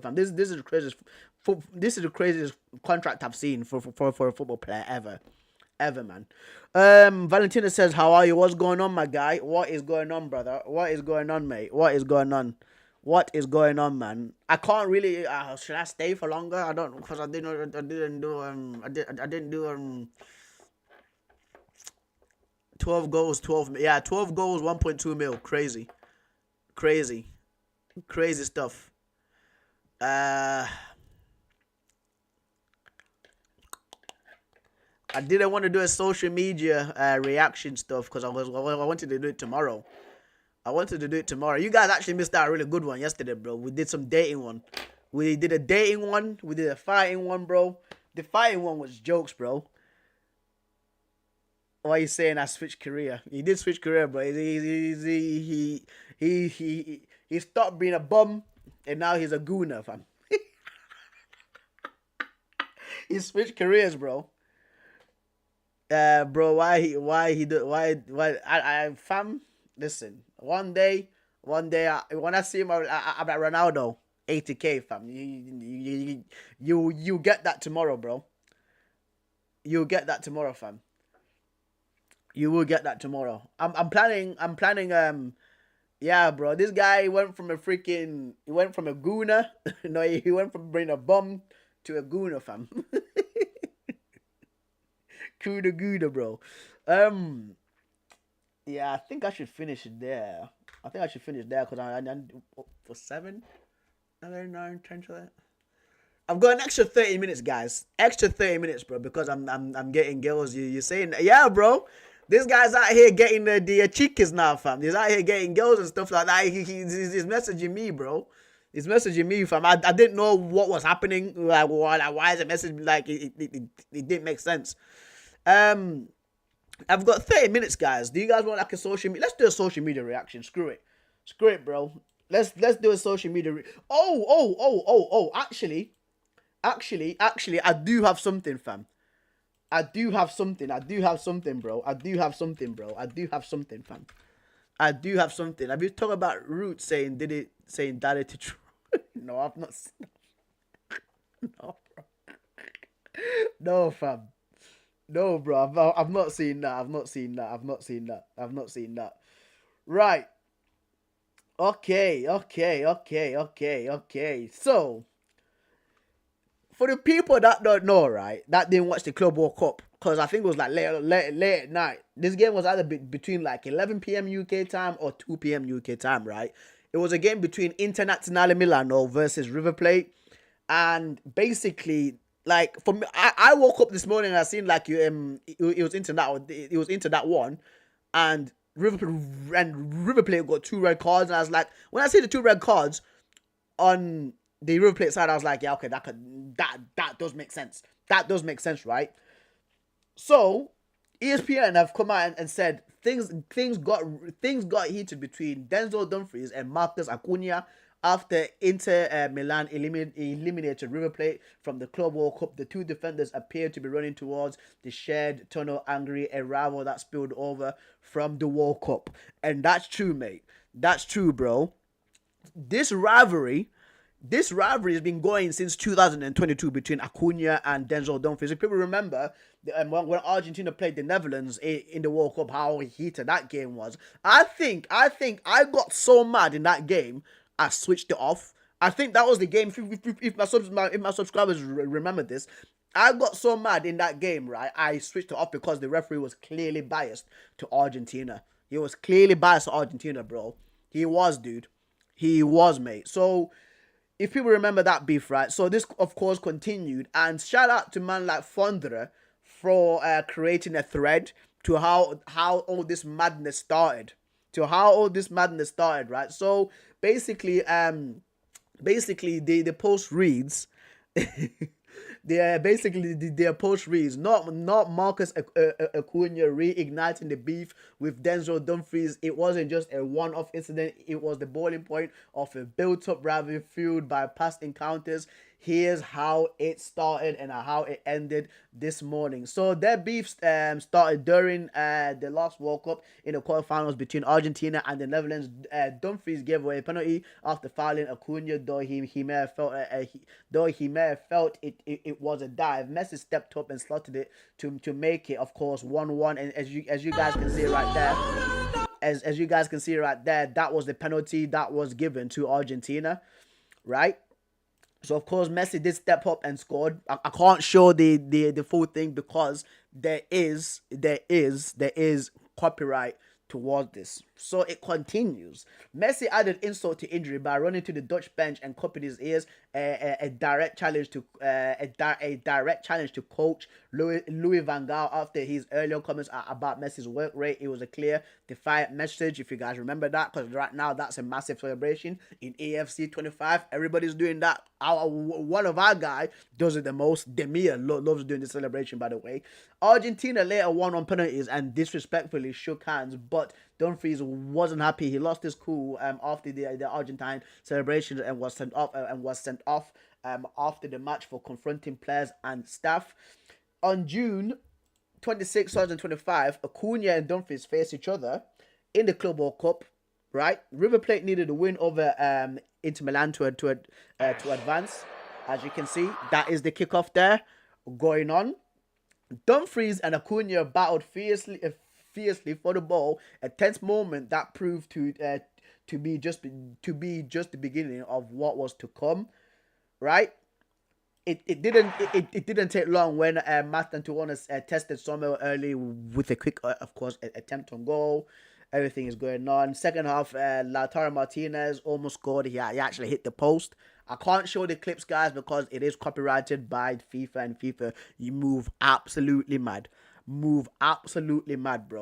fam. This is the craziest. This is the craziest contract I've seen for a football player ever, man. Valentina says, how are you? What's going on, my guy? What is going on, brother? What is going on, mate? What is going on? What is going on, man? I can't really. Should I stay for longer? I don't, because I didn't do 12 goals, 12 goals, 1.2 mil. Crazy stuff. I didn't want to do a social media reaction stuff because I wanted to do it tomorrow. You guys actually missed out a really good one yesterday, bro. We did some dating one. We did a dating one. We did a fighting one, bro. The fighting one was jokes, bro. Why are you saying I switched career? He did switch career, bro. He stopped being a bum and now he's a gooner, fam. He switched careers, bro. Bro, fam, listen, one day, when I see him, I'm at Ronaldo, 80K, fam. You get that tomorrow, bro. You'll get that tomorrow, fam. You will get that tomorrow. I'm planning, yeah, bro. This guy went from a gooner. No, he went from being a bum to a gooner, fam. Gouda, bro. Yeah, I think I should finish it there. Because I for 7, 9, 10 to that. I've got an extra 30 minutes, guys. Extra 30 minutes, bro, because I'm getting girls. You're saying, yeah, bro. This guy's out here getting the chicas now, fam. He's out here getting girls and stuff like that. He's messaging me, bro. He's messaging me, fam. I didn't know what was happening. Like, why is it messaging me? Like, it didn't make sense. I've got 30 minutes, guys. Do you guys want like a social media? Let's do a social media reaction. Screw it, bro. Let's do a social media. Actually, I do have something, fam. I do have something, bro. Have you talked about Root saying daddy to Troy? No, I've not. No, bro. No, fam. No, bro. I've not seen that. I've not seen that. Right. Okay. So, for the people that don't know, right, that didn't watch the Club World Cup, because I think it was like late at night. This game was either between like 11 p.m. UK time or 2 p.m. UK time, right? It was a game between Internazionale Milano versus River Plate. And basically, like, for me, I woke up this morning and I seen like it was into that one, and River Plate got 2 red cards, and I was like, when I see the 2 red cards on the River Plate side, I was like, yeah, okay, that does make sense. That does make sense, right? So ESPN have come out and said things got heated between Denzel Dumfries and Marcus Acuna after Inter Milan eliminated River Plate from the Club World Cup. The 2 defenders appeared to be running towards the shared tunnel, angry, a rival that spilled over from the World Cup. And that's true, mate. That's true, bro. This rivalry has been going since 2022 between Acuna and Denzel Dumfries. If people remember, when Argentina played the Netherlands in the World Cup, how heated that game was. I think I got so mad in that game, I switched it off. I think that was the game. If my subscribers remember this, I got so mad in that game, right? I switched it off because the referee was clearly biased to Argentina. He was clearly biased to Argentina, bro. He was, dude. He was, mate. So, if people remember that beef, right? So, this, of course, continued. And shout out to man like Fondra for creating a thread to how all this madness started. To how all this madness started, right? So, basically, the post reads... their post reads not Marcus Acuna reigniting the beef with Denzel Dumfries. It wasn't just a one-off incident. It was the boiling point of a built-up rivalry fueled by past encounters. Here's how it started and how it ended this morning. So their beef started during the last World Cup in the quarterfinals between Argentina and the Netherlands. Dumfries gave away a penalty after fouling Acuna, though he may have felt it was a dive. Messi stepped up and slotted it to make it, of course, 1-1. And as you guys can see right there, as you guys can see right there, that was the penalty that was given to Argentina, right? So of course Messi did step up and scored. I can't show the full thing because there is copyright towards this. So it continues. Messi added insult to injury by running to the Dutch bench and cupping his ears. A direct challenge to coach Louis van Gaal after his earlier comments about Messi's work rate. It was a clear defiant message, if you guys remember that, because right now that's a massive celebration in AFC 25. Everybody's doing that. One of our guys does it the most. Demir loves doing the celebration, by the way. Argentina later won on penalties and disrespectfully shook hands, but Dumfries wasn't happy. He lost his cool after the Argentine celebration and was sent off after the match for confronting players and staff. On June 26, 2025, Acuna and Dumfries faced each other in the Club World Cup. Right, River Plate needed a win over Inter Milan to advance. As you can see, that is the kickoff there going on. Dumfries and Acuna battled fiercely for the ball, a tense moment that proved to be just the beginning of what was to come, right? It didn't take long when Matt Antuonis tested Sommer early with a quick, of course, attempt on goal. Everything is going on. Second half, Lautaro Martinez almost scored. He actually hit the post. I can't show the clips, guys, because it is copyrighted by FIFA, and FIFA, you move absolutely mad. Bro.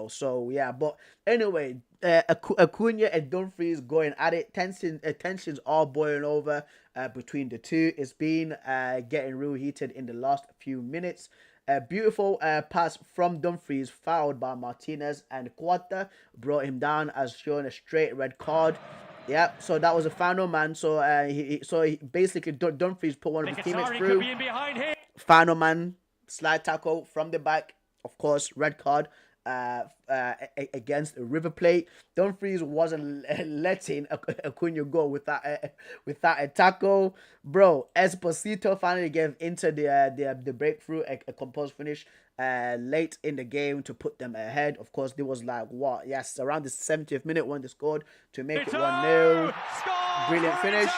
So, yeah, but anyway, Acuna and Dumfries going at it. Tensions are boiling over between the two. It's been getting real heated in the last few minutes. A beautiful pass from Dumfries, fouled by Martinez, and Quata brought him down as shown a straight red card. Yeah, so that was a final man. So he basically Dumfries put one of his teammates through. Final man, slide tackle from the back. Of course, red card against River Plate. Dumfries wasn't letting Acuna go with that tackle, bro. Esposito finally gave Inter the breakthrough, a composed finish late in the game to put them ahead. Of course, there was like what? Yes, around the 70th minute when they scored to make it 1-0. Brilliant finish,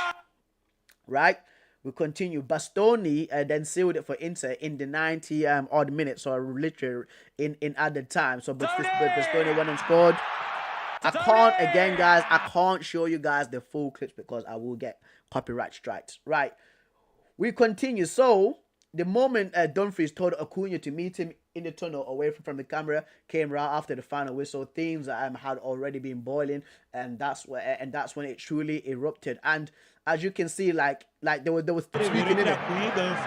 right? We continue. Bastoni then sealed it for Inter in the 90 odd minutes, so literally in added time. So Bastoni went and scored. I can't show you guys the full clips because I will get copyright strikes. Right. We continue. So the moment Dumfries told Acuna to meet him in the tunnel away from the camera came right after the final whistle. Things had already been boiling, and that's when it truly erupted. And as you can see, like there was speaking in it,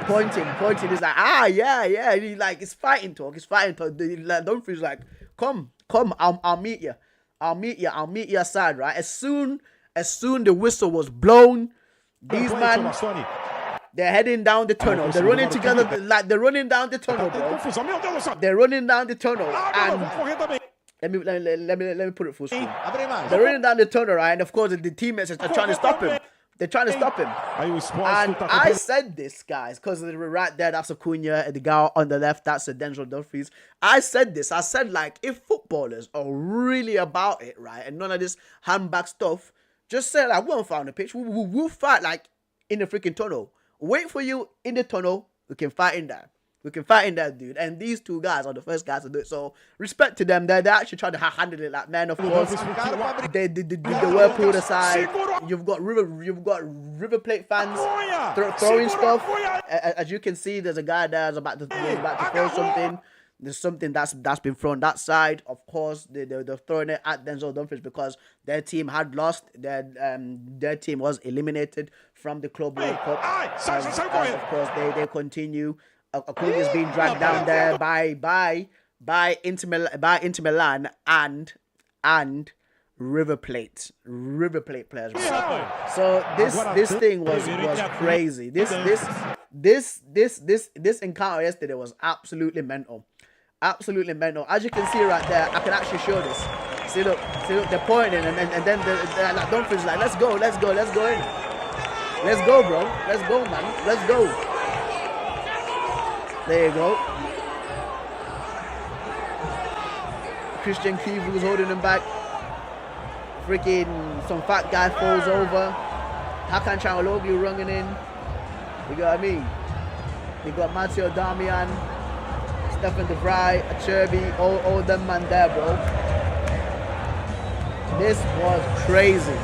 pointing. He's like, yeah. He, like, it's fighting talk. Dumfries like, come, I'll meet you. I'll meet you aside, right? As soon the whistle was blown, these men, they're heading down the tunnel. They're running together, like they're running down the tunnel, bro. They're running down the tunnel, and let me put it full screen. They're running down the tunnel, right? And of course, the teammates are trying to stop him. They're trying to stop him. And I said this, guys, because right there, that's Acuna, the guy on the left, that's a Denzel Dumfries. I said this. I said, like, if footballers are really about it, right, and none of this handbag stuff, just say, like, we won't fight on the pitch. We'll fight, like, in the freaking tunnel. Wait for you in the tunnel. We can fight in there. We can fight in that, dude. And these two guys are the first guys to do it. So respect to them. They're actually trying to handle it like men, of course. They were pulled aside. You've got River Plate fans throwing stuff. As you can see, there's a guy there who's about to throw something. There's something that's been thrown that side. Of course, they're throwing it at Denzel Dumfries because their team had lost. Their team was eliminated from the Club World Cup. As of course, they continue. Acuna is being dragged down there by Inter Milan and River Plate players. So this thing was crazy. This encounter yesterday was absolutely mental. Absolutely mental. As you can see right there, I can actually show this. See look, they're pointing and then the Dumfries like, let's go in. Let's go, bro. Let's go, man. Let's go. There you go. Christian Kivu was holding him back. Freaking some fat guy falls over. Hakan Chanaloglu running in. You got what I mean? You got Matteo Darmian, Stefan De Vrij, Acerbi, all them man there, bro. This was crazy.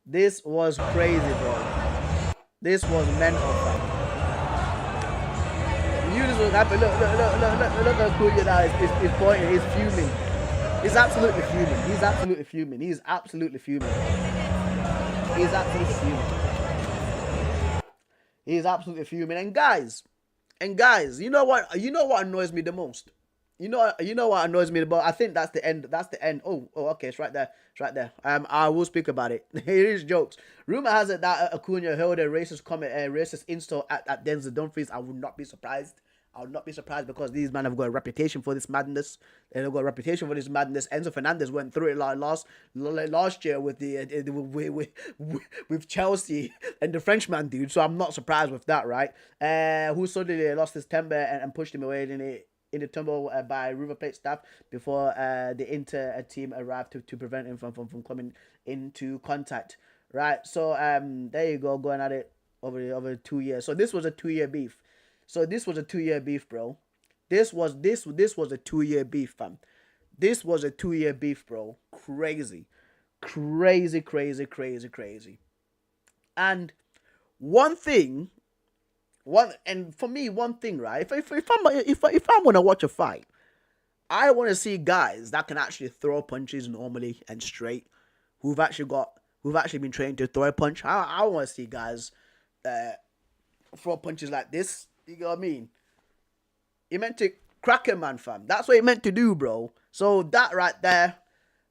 This was crazy, bro. This was mental, bro. You knew this was happening. Look how cool you now. He's pointing. He's fuming. He's absolutely fuming. He's absolutely fuming. He's absolutely fuming. He's absolutely fuming. He's absolutely fuming. And guys, you know what annoys me the most? You know what annoys me the most? I think that's the end. That's the end. Oh, okay, it's right there. It's right there. I will speak about it. Here is jokes. Rumor has it that Acuna held a racist comment, a racist insult at Denzel Dumfries. I would not be surprised. I would not be surprised because these men have got a reputation for this madness. They've got a reputation for this madness. Enzo Fernandez went through it last year with with Chelsea and the Frenchman dude. So I'm not surprised with that, right? Who suddenly lost his temper and pushed him away in the tumble by River Plate staff before the Inter team arrived to prevent him from coming into contact, right? So there you go, going at it over 2 years. So this was a 2-year beef. So this was a 2-year beef, bro. This was a 2-year beef, fam. This was a 2-year beef, bro. Crazy. And one thing, right? If I'm gonna watch a fight, I want to see guys that can actually throw punches normally and straight, who've actually been trained to throw a punch. I want to see guys throw punches like this. You know what I mean? He meant to crack a man, fam. That's what he meant to do, bro. So that right there,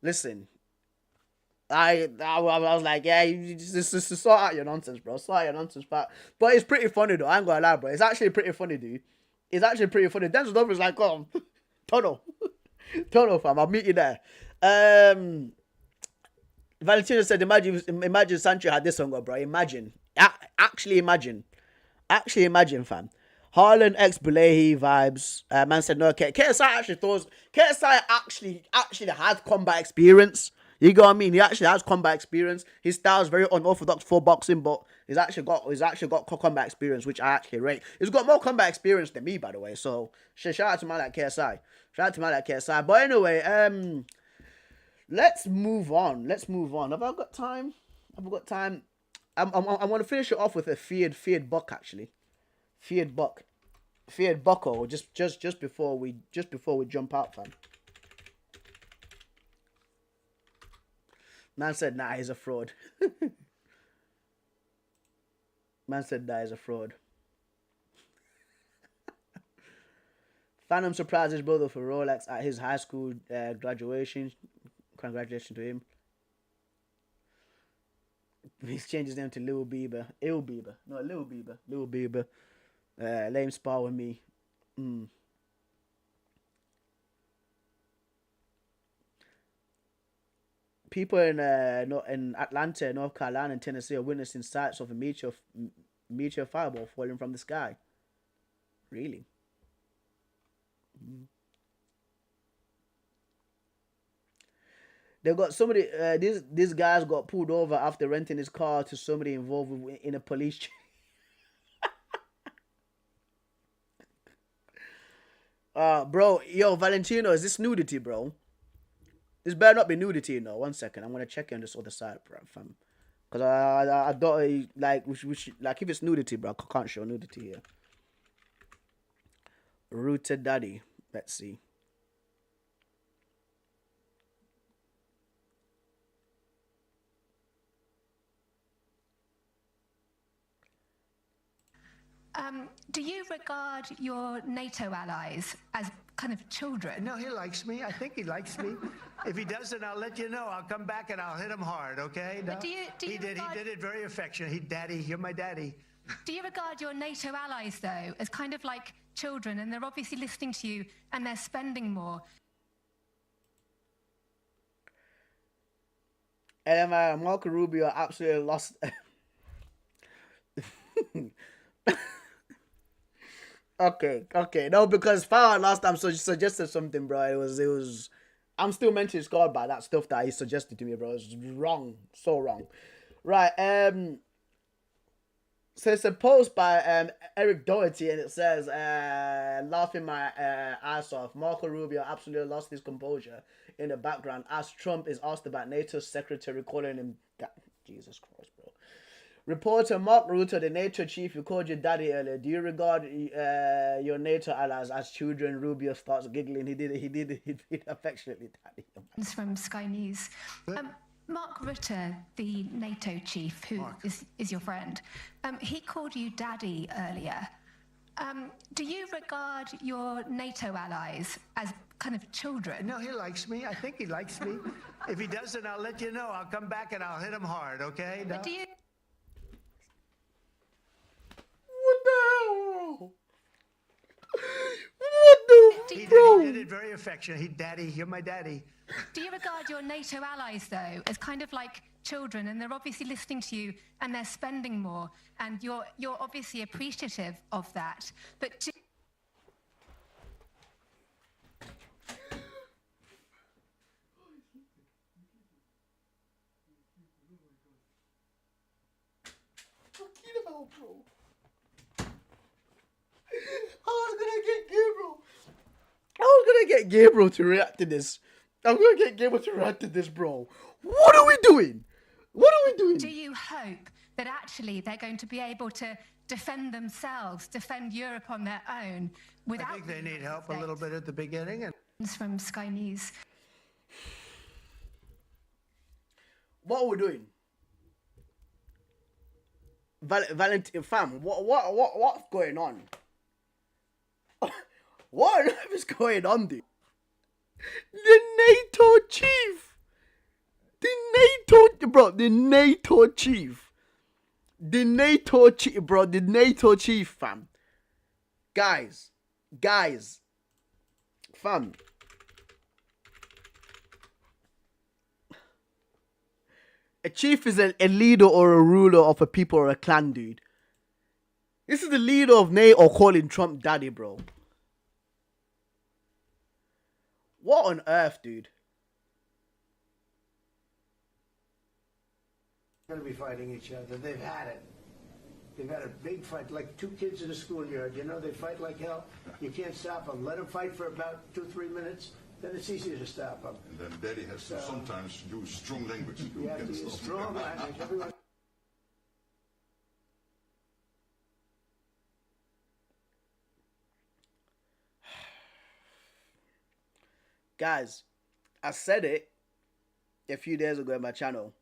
listen. I was like, yeah, you just sort out your nonsense, bro. Sort out your nonsense, but it's pretty funny though. I ain't gonna lie, bro. It's actually pretty funny, dude. It's actually pretty funny. Denzel Dumfries like, come, Tono, fam. I'll meet you there. Valentino said, imagine Sancho had this song, bro. Imagine, fam. Haaland ex Bulahi vibes. Man said no. KSI actually has combat experience. You know what I mean? He actually has combat experience. His style is very unorthodox for boxing, but he's actually got combat experience, which I actually rate. He's got more combat experience than me, by the way. So shout out to man like KSI. But anyway, let's move on. Have I got time? I want to finish it off with a feared buck actually. Feared bucko. Just before we jump out, fam. Man said, nah, he's a fraud. Phantom surprised his brother for Rolex at his high school graduation. Congratulations to him. He's changed his name to Lil Bieber. Lil Bieber. Let him spar with me. People in Atlanta, North Carolina, and Tennessee are witnessing sights of a meteor fireball falling from the sky. Really? They got somebody. This guys got pulled over after renting his car to somebody involved in a police. Bro, yo, Valentino, is this nudity, bro? This better not be nudity, you know. 1 second, I'm gonna check on this other side, bro, fam. Cause I don't like we should like if it's nudity, bro. I can't show nudity here. Rooted daddy. Let's see. Do you regard your NATO allies as kind of children? No, he likes me. I think he likes me. If he doesn't, I'll let you know. I'll come back and I'll hit him hard, okay? No? But do you He did it very affectionate. Daddy, you're my daddy. Do you regard your NATO allies, though, as kind of like children, and they're obviously listening to you and they're spending more? And Marco Rubio absolutely lost. Okay. No, because Farah last time suggested something, bro. It was. I'm still mentally scarred by that stuff that he suggested to me, bro. It's wrong, so wrong. Right. So it's a post by Eric Doherty, and it says, laughing my ass off. Marco Rubio absolutely lost his composure in the background as Trump is asked about NATO's secretary calling him. Jesus Christ, bro. Reporter Mark Rutte, the NATO chief, who called you daddy earlier. Do you regard your NATO allies as children? Rubio starts giggling. He did affectionately, daddy. It's from Sky News. Mark Rutte, the NATO chief, who is your friend, he called you daddy earlier. Do you regard your NATO allies as kind of children? No, he likes me. I think he likes me. If he doesn't, I'll let you know. I'll come back and I'll hit him hard, okay? No? But do you... What the hell? What the He did it very affectionate. Daddy, you're my daddy. Do you regard your NATO allies, though, as kind of like children, and they're obviously listening to you and they're spending more, and you're obviously appreciative of that? But I was gonna get Gabriel to react to this. I'm gonna get Gabriel to react to this, bro. What are we doing? What are we doing? do you hope that actually they're going to be able to defend themselves, defend Europe on their own without... I think they need help a little bit at the beginning. And It's from Sky News. What are we doing? Valentin fam, what's going on? What on earth is going on, dude? The NATO chief! The NATO chief, fam. Guys, fam. A chief is a leader or a ruler of a people or a clan, dude. This is the leader of NATO calling Trump daddy, bro. What on earth, dude? They're going to be fighting each other. They've had it. They've had a big fight, like two kids in a schoolyard. You know, they fight like hell. You can't stop them. Let them fight for about 2-3 minutes. Then it's easier to stop them. And then Daddy has to sometimes use strong language to You have to use strong language. Everyone. Guys, I said it a few days ago in my channel.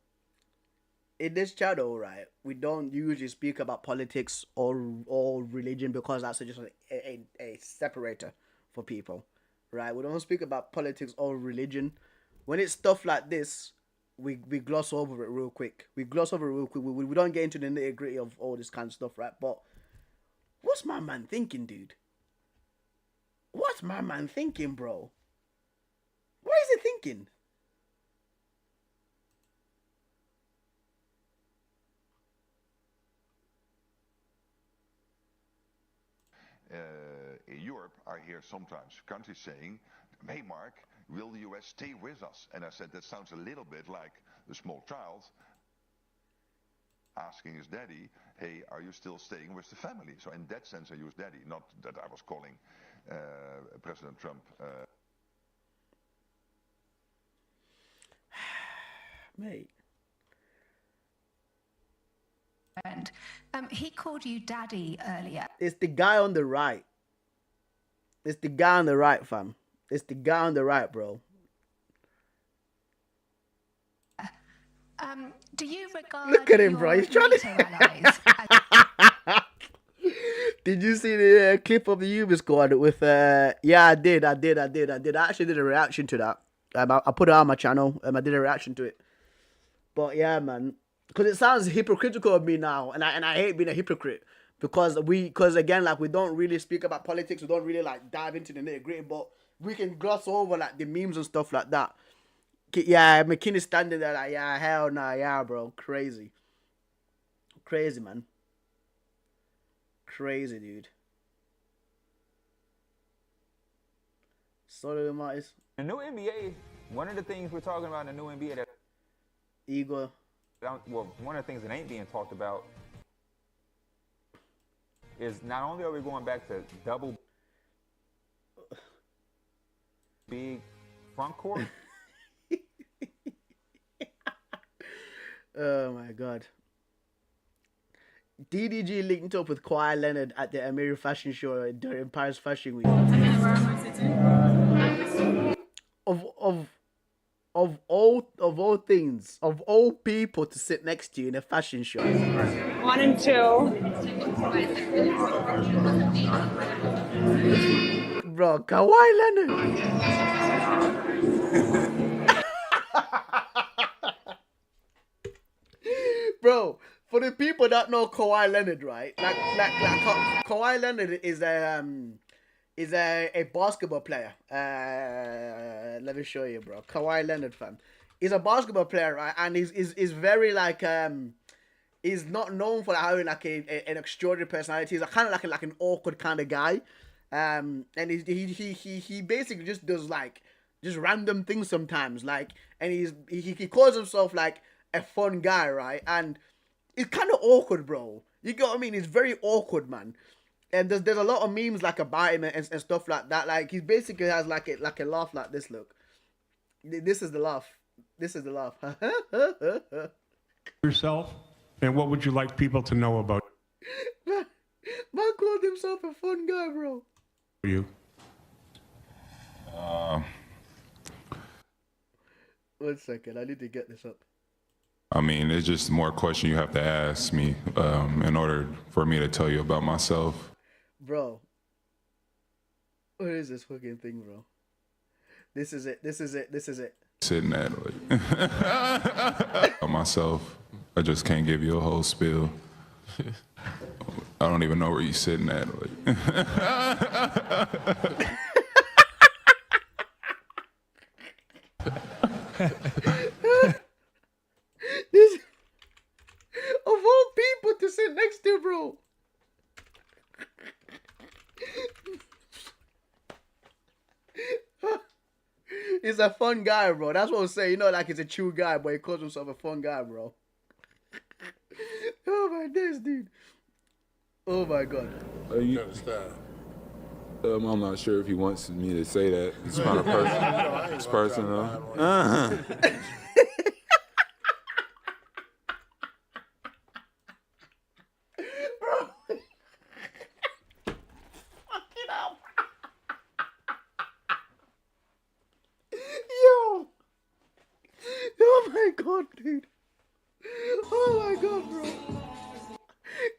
In this channel, right, we don't usually speak about politics or religion because that's just a separator for people, right? We don't speak about politics or religion. When it's stuff like this, we gloss over it real quick. We don't get into the nitty gritty of all this kind of stuff, right? But what's my man thinking, dude? What's my man thinking, bro? What is he thinking? In Europe, I hear sometimes countries saying, hey Mark, will the US stay with us? And I said, that sounds a little bit like a small child asking his daddy, hey, are you still staying with the family? So in that sense I use daddy, not that I was calling President Trump. Mate. He called you daddy earlier. It's the guy on the right. It's the guy on the right, fam. It's the guy on the right, bro. Do you regard Look at him, bro. He's trying NATO allies as Did you see the clip of the Uber squad with yeah, I did. I actually did a reaction to that. I put it on my channel. I did a reaction to it. But yeah, man, because it sounds hypocritical of me now, and I hate being a hypocrite because again, like, we don't really speak about politics. We don't really like dive into the nitty-gritty, but we can gloss over like the memes and stuff like that. Yeah, McKinney's standing there like, yeah, hell nah, yeah, bro, crazy, man, crazy, dude. Sorry, Martis. The new NBA, one of the things we're talking about in the new NBA that Igor. well, one of the things that ain't being talked about is not only are we going back to double big front court. Oh my god. DDG linked up with Kawhi Leonard at the Emery fashion show during Paris Fashion Week. Of all things, of all people to sit next to you in a fashion show. 1 and 2. Bro, Kawhi Leonard. Bro, for the people that know Kawhi Leonard, right? Like Kawhi Leonard is a basketball player. Let me show you, bro. Kawhi Leonard, fam. He's a basketball player, right? And he's very like he's not known for having like an extraordinary personality. He's a kind of like an awkward kind of guy. And he basically just does like just random things sometimes, like, and he calls himself like a fun guy, right? And it's kind of awkward, bro. You get what I mean? It's very awkward, man. And there's a lot of memes like about him and stuff like that. Like, he basically has like a laugh like this. Look, this is the laugh. This is the laugh. Yourself, and what would you like people to know about Man called himself a fun guy, bro. you? 1 second, I need to get this up. I mean, it's just more question you have to ask me in order for me to tell you about myself. Bro, what is this fucking thing, bro? This is it. Sitting at like about myself, I just can't give you a whole spiel. I don't even know where you're sitting at. Like. This, of all people to sit next to, bro. He's a fun guy, bro. That's what I'm saying. You know, like, he's a chill guy, but he calls himself a fun guy, bro. Oh my days, dude. Oh my god. You understand? I'm not sure if he wants me to say that. It's kind of personal. It's personal. Yo. Oh my god, dude. Oh my god, bro.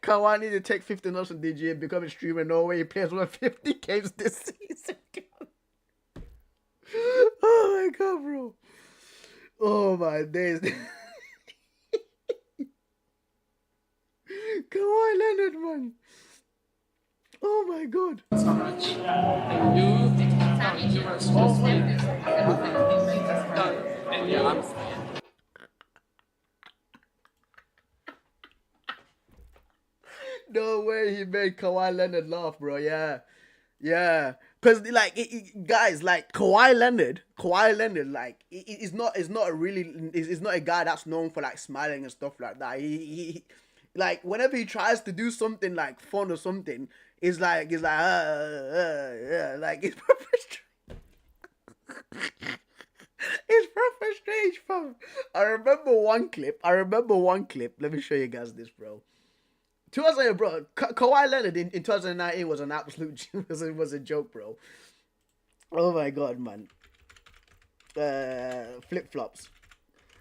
Kawhi need to take 50 notes from DJ and become a streamer in Norway. He plays 150 games this season. Oh my god, bro. Oh my days. Kawhi Leonard, man. Oh my god. No way he made Kawhi Leonard laugh, bro. Yeah. Cause like guys, like Kawhi Leonard, like is not a guy that's known for like smiling and stuff like that. Like whenever he tries to do something like fun or something, it's like like it's it's proper strange, fam. I remember one clip. Let me show you guys this, bro. 2008, bro. Kawhi Leonard in 2019 was an absolute was a joke, bro. Oh my god, man. Flip flops.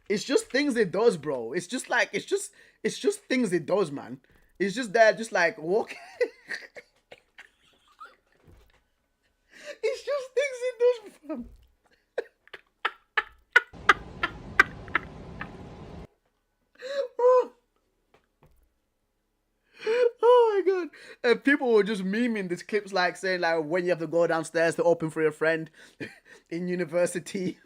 It's just things it does, bro. It's just things it does, man. It's just there, just like walking. It's just things it does, fam. Oh my god. And people were just memeing these clips like saying like when you have to go downstairs to open for your friend in university.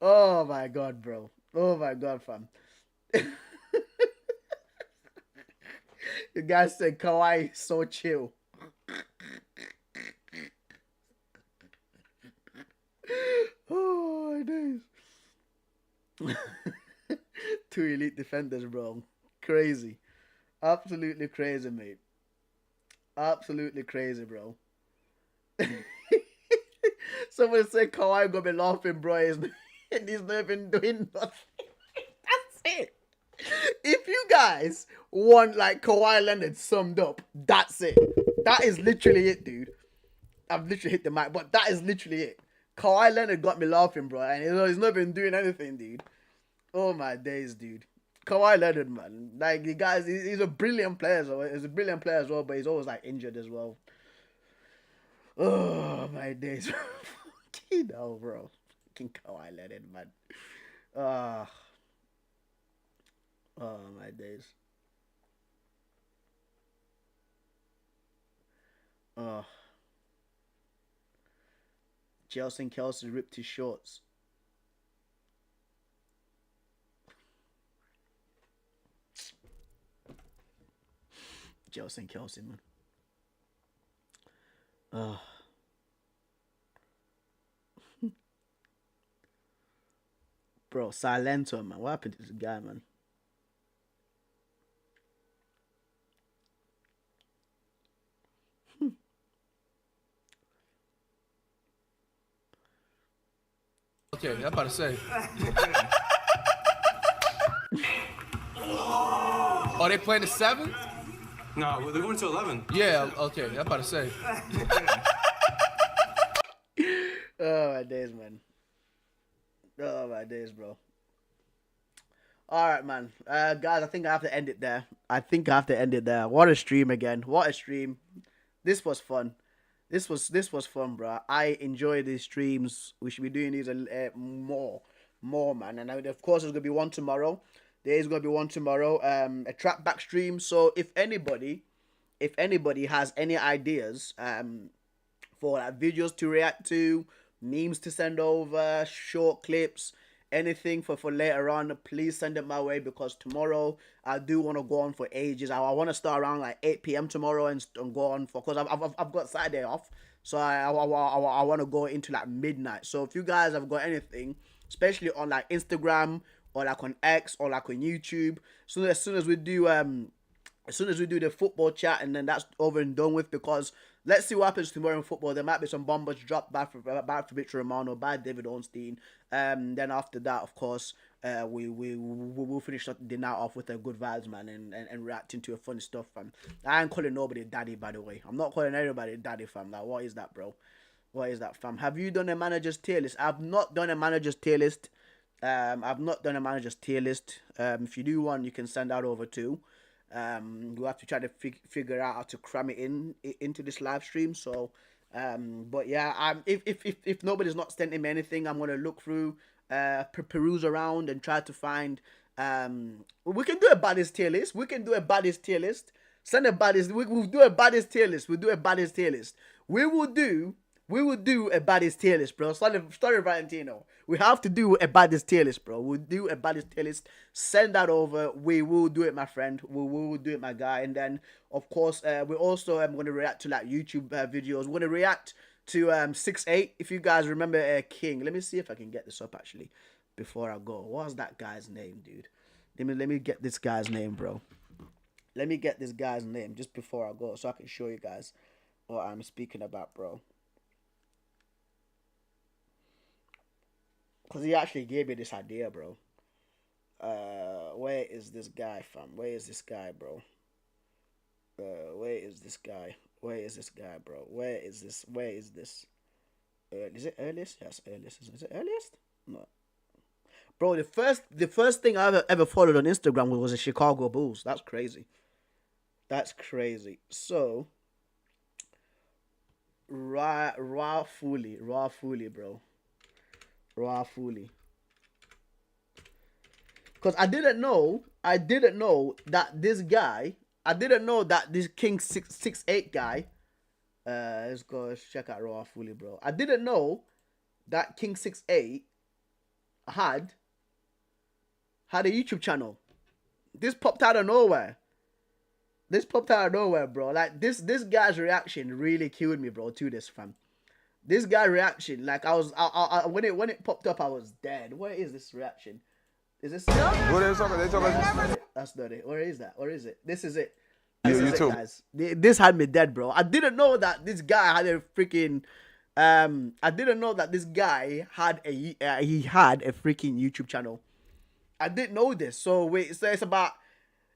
Oh my god, bro. Oh my god, fam. The guy said Kawhi is so chill. Oh my days. Two elite defenders, bro. Crazy. Absolutely crazy, mate. Absolutely crazy, bro. Someone said Kawhi gonna be laughing, bro, and he's not even doing nothing. That's it. If you guys want like Kawhi Leonard summed up, that's it. That is literally it, dude. I've literally hit the mic, but that is literally it. Kawhi Leonard got me laughing, bro, and he's not even doing anything, dude. Oh my days, dude. Kawhi Leonard, man. Like, the guys, he's a brilliant player, so he's a brilliant player as well, but he's always like injured as well. Oh my days. You know, bro. Fucking Kawhi Leonard, man. Oh my days. Oh. Jelson Kelsey ripped his shorts. Jelson Kelsey, man. Bro, Silento, man. What happened to this guy, man? Okay, I'm about to say. Are they playing the 7th? No, they're going to 11. Yeah, okay, I'm about to say. Oh my days, man. Oh my days, bro. Alright, man. Guys, I think I have to end it there. What a stream again. What a stream. This was fun. This was fun, bro. I enjoy these streams. We should be doing these more, man. And of course, there's gonna be one tomorrow. There is gonna be one tomorrow. A track back stream. So if anybody has any ideas, for like videos to react to, memes to send over, short clips, anything for later on, please send it my way, because tomorrow I do want to go on for ages. I want to start around like 8 p.m. tomorrow and go on for, because I've got Saturday off, so I want to go into like midnight. So if you guys have got anything, especially on like Instagram or like on X or like on YouTube, so as soon as we do the football chat, and then that's over and done with, because let's see what happens tomorrow in football. There might be some bombers dropped by Fabrizio Romano, by David Ornstein. Then after that, of course, we'll finish the night off with a good vibes, man, and reacting to a funny stuff, fam. I ain't calling nobody daddy, by the way. I'm not calling everybody daddy, fam. Like, what is that, bro? What is that, fam? Have you done a manager's tier list? I've not done a manager's tier list. If you do one, you can send that over too. We'll have to try to figure out how to cram it into this live stream. So, but yeah, if nobody's not sending me anything, I'm gonna look through, peruse around and try to find. We can do a baddest tier list. Send a baddest. We'll do a baddest tier list. We will do a baddest tier list, bro. Sorry, Valentino. We have to do a baddest tier list, bro. We'll do a baddest tier list. Send that over. We will do it, my friend. We will do it, my guy. And then, of course, we also going to react to like YouTube videos. We're going to react to 6'8". If you guys remember King. Let me see if I can get this up, actually, before I go. What was that guy's name, dude? Let me get this guy's name, bro. Let me get this guy's name just before I go, so I can show you guys what I'm speaking about, bro. Because he actually gave me this idea, bro. Where is this guy, fam? Where is this guy, bro? Where is this guy? Where is this guy, bro? Where is this? Where is this? Is it earliest? Yes, earliest. Is it earliest? No. Bro, the first thing I ever followed on Instagram was the Chicago Bulls. That's crazy. That's crazy. So, raw fully, bro. Raw fully. Because I didn't know that this guy, I didn't know that this King 668 guy, let's check out Raw fully, bro. I didn't know that King 68 had a YouTube channel. This popped out of nowhere. Bro. Like this guy's reaction really killed me, bro, to this, fam. This guy reaction, like I when it popped up, I was dead. Where is this reaction? Is this? What are they talking about? That's not it. Where is that? Where is it? This is it. Yeah, This is it, guys. This had me dead, bro. I didn't know that this guy had a freaking. I didn't know that this guy had a freaking YouTube channel. I didn't know this. So wait, so it's about.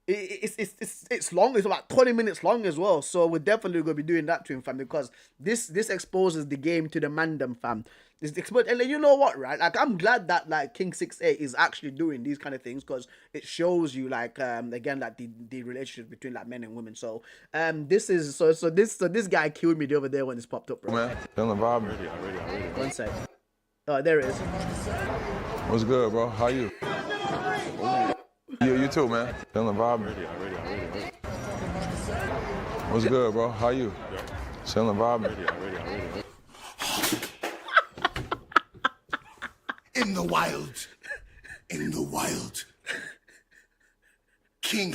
It's long. It's about 20 minutes long as well. So we're definitely gonna be doing that to him, fam, because this exposes the game to the mandem, fam. And you know what, right? Like I'm glad that like King 68 is actually doing these kind of things, because it shows you like again like the relationship between like men and women. So this guy killed me the other day when this popped up, bro. Man, feeling vibe. One sec. Oh, there it is. What's good, bro? How you? You too, man. Feeling vibe. What's good, bro? How you? Feeling vibe. In the wild, King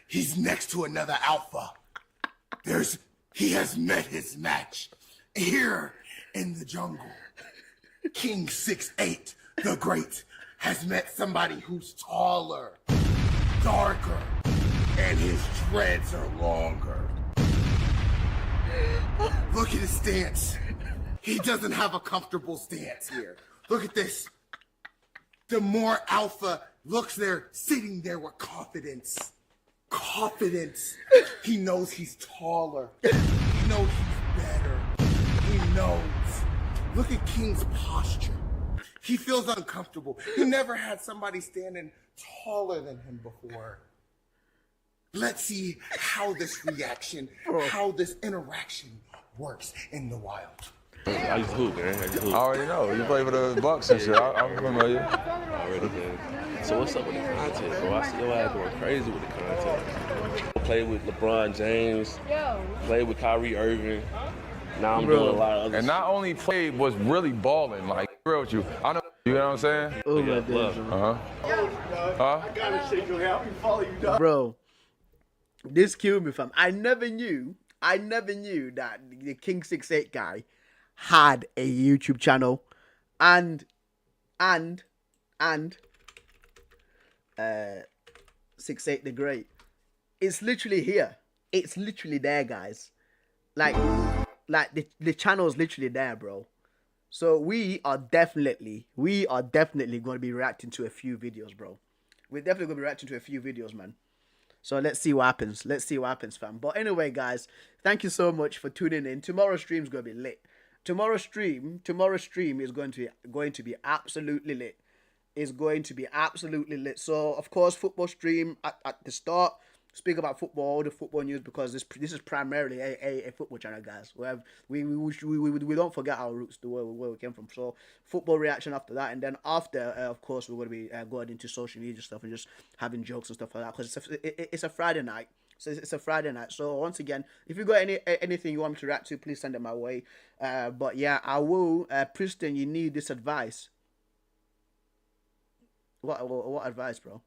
he's next to another alpha. He has met his match here in the jungle. King 6'8", the great, has met somebody who's taller, darker, and his dreads are longer. Look at his stance. He doesn't have a comfortable stance here. Look at this. The more alpha looks there, sitting there with confidence. He knows he's taller. He knows he's better. He knows. Look at King's posture. He feels uncomfortable. He never had somebody standing taller than him before. Let's see how this interaction works in the wild. I used to hoop, man. I already know. You play for the Bucks and shit. I'm familiar. Already, man. So what's up with the content, bro? I see your ass going crazy with the content. I played with LeBron James. Played with Kyrie Irving. Now I'm doing a lot of other And not only played, was really balling. Like, real with you. I know. You know what I'm saying? Oh my God. I gotta shake your hand. I follow you, dog. Bro, this killed me, fam. I never knew that the King 68 guy had a YouTube channel, and 68 the Great. It's literally here. It's literally there, guys. Like the channel is literally there, bro. So we are definitely going to be reacting to a few videos, bro. We're definitely going to be reacting to a few videos, man. So let's see what happens. Fam. But anyway, guys, thank you so much for tuning in. Tomorrow's stream's going to be lit. Tomorrow's stream is going to be absolutely lit. It's going to be absolutely lit. So, of course, football stream at the start. Speak about football, all the football news, because this is primarily a football channel, guys. We don't forget our roots, where we came from. So football reaction after that, and then after, of course, we're going to be going into social media stuff and just having jokes and stuff like that, because it's a Friday night. So it's a Friday night. So once again, if you got anything you want me to react to, please send it my way. But yeah, I will. Preston, you need this advice. What advice, bro?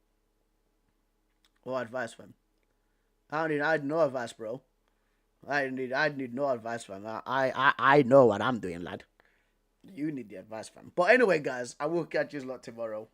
What advice, fam? I need no advice, bro. I need no advice, fam. I know what I'm doing, lad. You need the advice, fam. But anyway, guys, I will catch you a lot tomorrow.